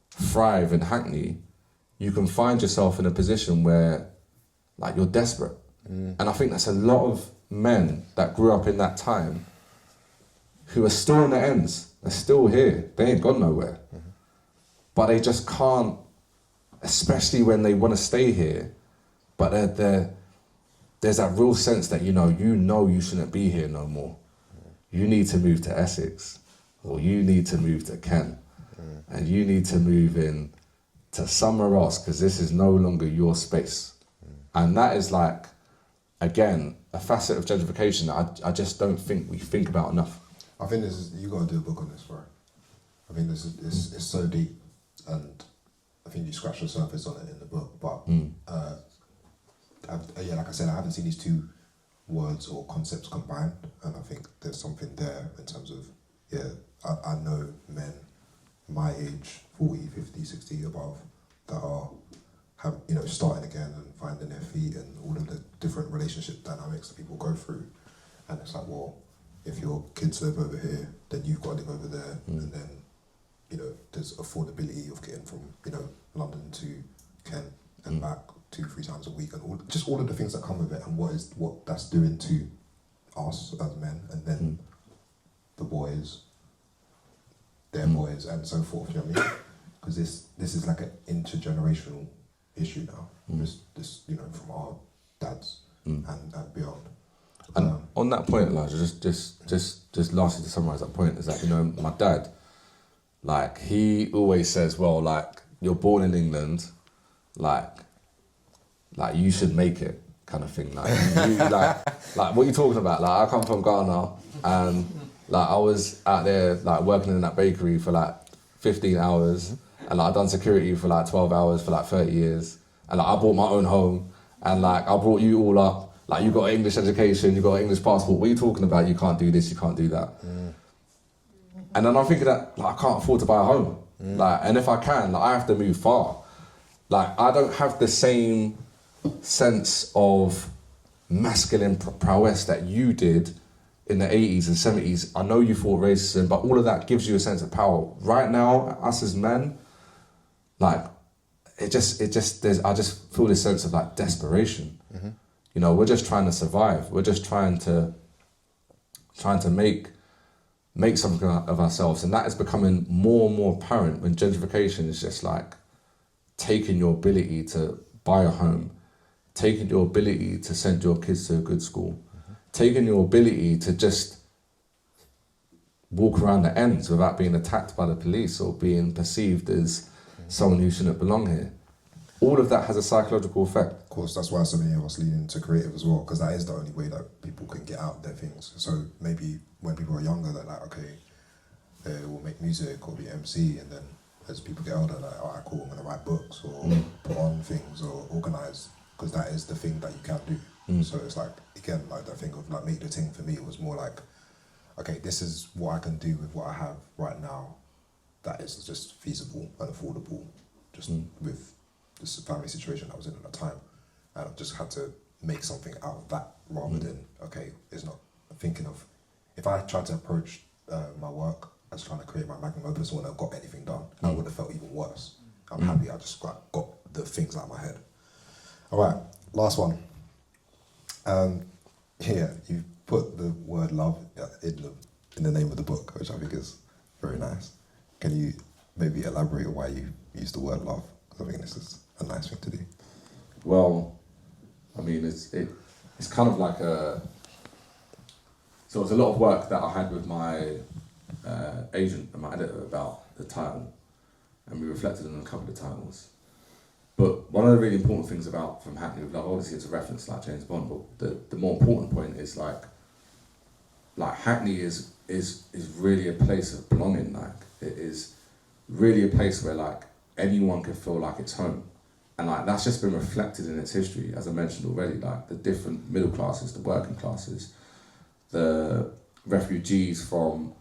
thrive in Hackney, you can find yourself in a position where like you're desperate. Mm. And I think that's a lot of men that grew up in that time who are still on the ends. They're still here. They ain't gone nowhere. Mm-hmm. But they just can't, especially when they want to stay here, but there's that real sense that, you know you shouldn't be here no more. Mm. You need to move to Essex, or you need to move to Kent, and you need to move in to somewhere else because this is no longer your space. And that is like, again, a facet of gentrification that I just don't think we think about enough. I think you got to do a book on this, bro. I mean, it's so deep, and I think you scratch the surface on it in the book. But like I said, I haven't seen these two words or concepts combined, and I think there's something there in terms of I know men my age, 40, 50, 60, above, that are starting again and finding their feet and all of the different relationship dynamics that people go through, and it's like, well, if your kids live over here, then you've got to live over there, and then, there's affordability of getting from, London to Kent and back 2-3 times a week, and all of the things that come with it, and what that's doing to us as men, and then the boys, their boys, and so forth. You know what I mean? Because this is like an intergenerational issue now. This from our dads and beyond. And on that point, Elijah, just lastly to summarise that point, is that, my dad, like he always says, well, like you're born in England, like you should make it, kind of thing. Like like what you talking about? Like I come from Ghana, and like I was out there like working in that bakery for like 15 hours, and like I done security for like 12 hours for like 30 years, and like I bought my own home, and like I brought you all up. Like you got an English education, you got an English passport. What are you talking about? You can't do this, you can't do that. And then I'm thinking that like I can't afford to buy a home. Like, and if I can, like I have to move far. Like I don't have the same sense of masculine prowess that you did in the 80s and 70s. I know you fought racism, but all of that gives you a sense of power. Right now, us as men, like I just feel this sense of like desperation. You know, we're just trying to survive. We're just trying to make something of ourselves, and that is becoming more and more apparent when gentrification is just like taking your ability to buy a home, taking your ability to send your kids to a good school, taking your ability to just walk around the ends without being attacked by the police or being perceived as someone who shouldn't belong here. All of that has a psychological effect. Of course, that's why so many of us lean into creative as well, because that is the only way that people can get out their things. So maybe when people are younger, they're like, okay, they will make music or be MC, and then as people get older, like, all right, cool, I'm gonna write books or put on things or organise, because that is the thing that you can do. So it's like, again, like that thing of like make the thing for me, it was more like, okay, this is what I can do with what I have right now that is just feasible and affordable, just with this family situation I was in at the time, and I just had to make something out of that rather than, okay, it's not thinking of, if I tried to approach my work as trying to create my magnum opus when I got anything done, I would have felt even worse. I'm happy I just got the things out of my head. All right, last one. Here, you put the word love in the name of the book, which I think is very nice. Can you maybe elaborate on why you use the word love? Because I think this is a nice thing to do. Well, I mean, it's kind of like so it was a lot of work that I had with my agent and my editor about the title, and we reflected on a couple of titles. But one of the really important things about From Hackney with Love, obviously it's a reference like James Bond, but the more important point is like Hackney is really a place of belonging. Like it is really a place where like anyone can feel like it's home. And like that's just been reflected in its history, as I mentioned already, like the different middle classes, the working classes, the refugees from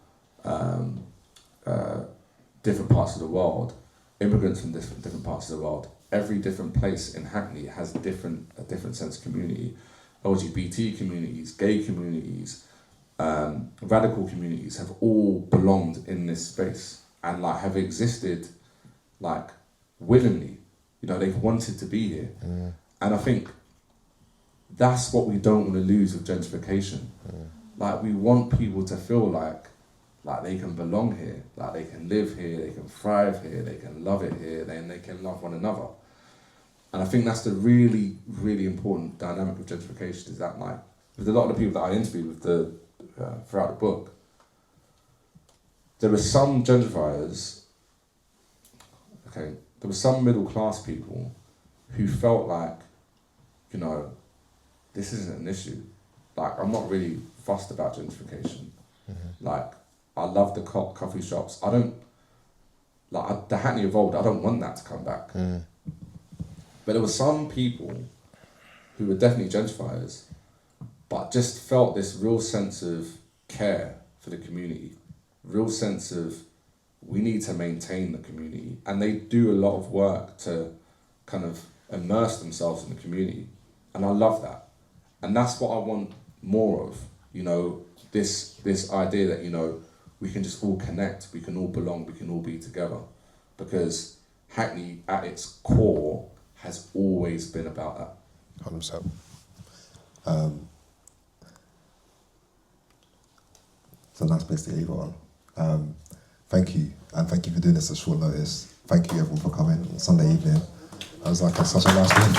different parts of the world, immigrants from different parts of the world. Every different place in Hackney has a different sense of community. LGBT communities, gay communities, radical communities have all belonged in this space and like have existed like willingly. You know, they've wanted to be here. And I think that's what we don't want to lose with gentrification. Like we want people to feel like they can belong here, like they can live here, they can thrive here, they can love it here, then they can love one another. And I think that's the really, really important dynamic of gentrification, is that like, with a lot of the people that I interviewed with throughout the book, there were some gentrifiers, there were some middle class people who felt like, you know, this isn't an issue. Like, I'm not really fussed about gentrification. Like, I love the coffee shops. I don't, like, the Hackney evolved, I don't want that to come back. But there were some people who were definitely gentrifiers, but just felt this real sense of care for the community, real sense of we need to maintain the community. And they do a lot of work to kind of immerse themselves in the community. And I love that. And that's what I want more of, you know, this idea that, you know, we can just all connect, we can all belong, we can all be together. Because Hackney, at its core, has always been about that. 100%. It's a nice place to leave it on. Thank you, and thank you for doing this at short notice. Thank you everyone for coming on Sunday evening. That was like such a nice thing.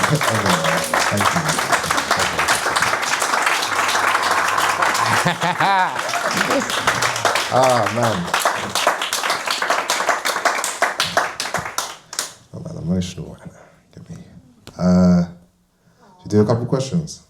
Thank you. Man. emotional right now. Get me. Should we do a couple questions?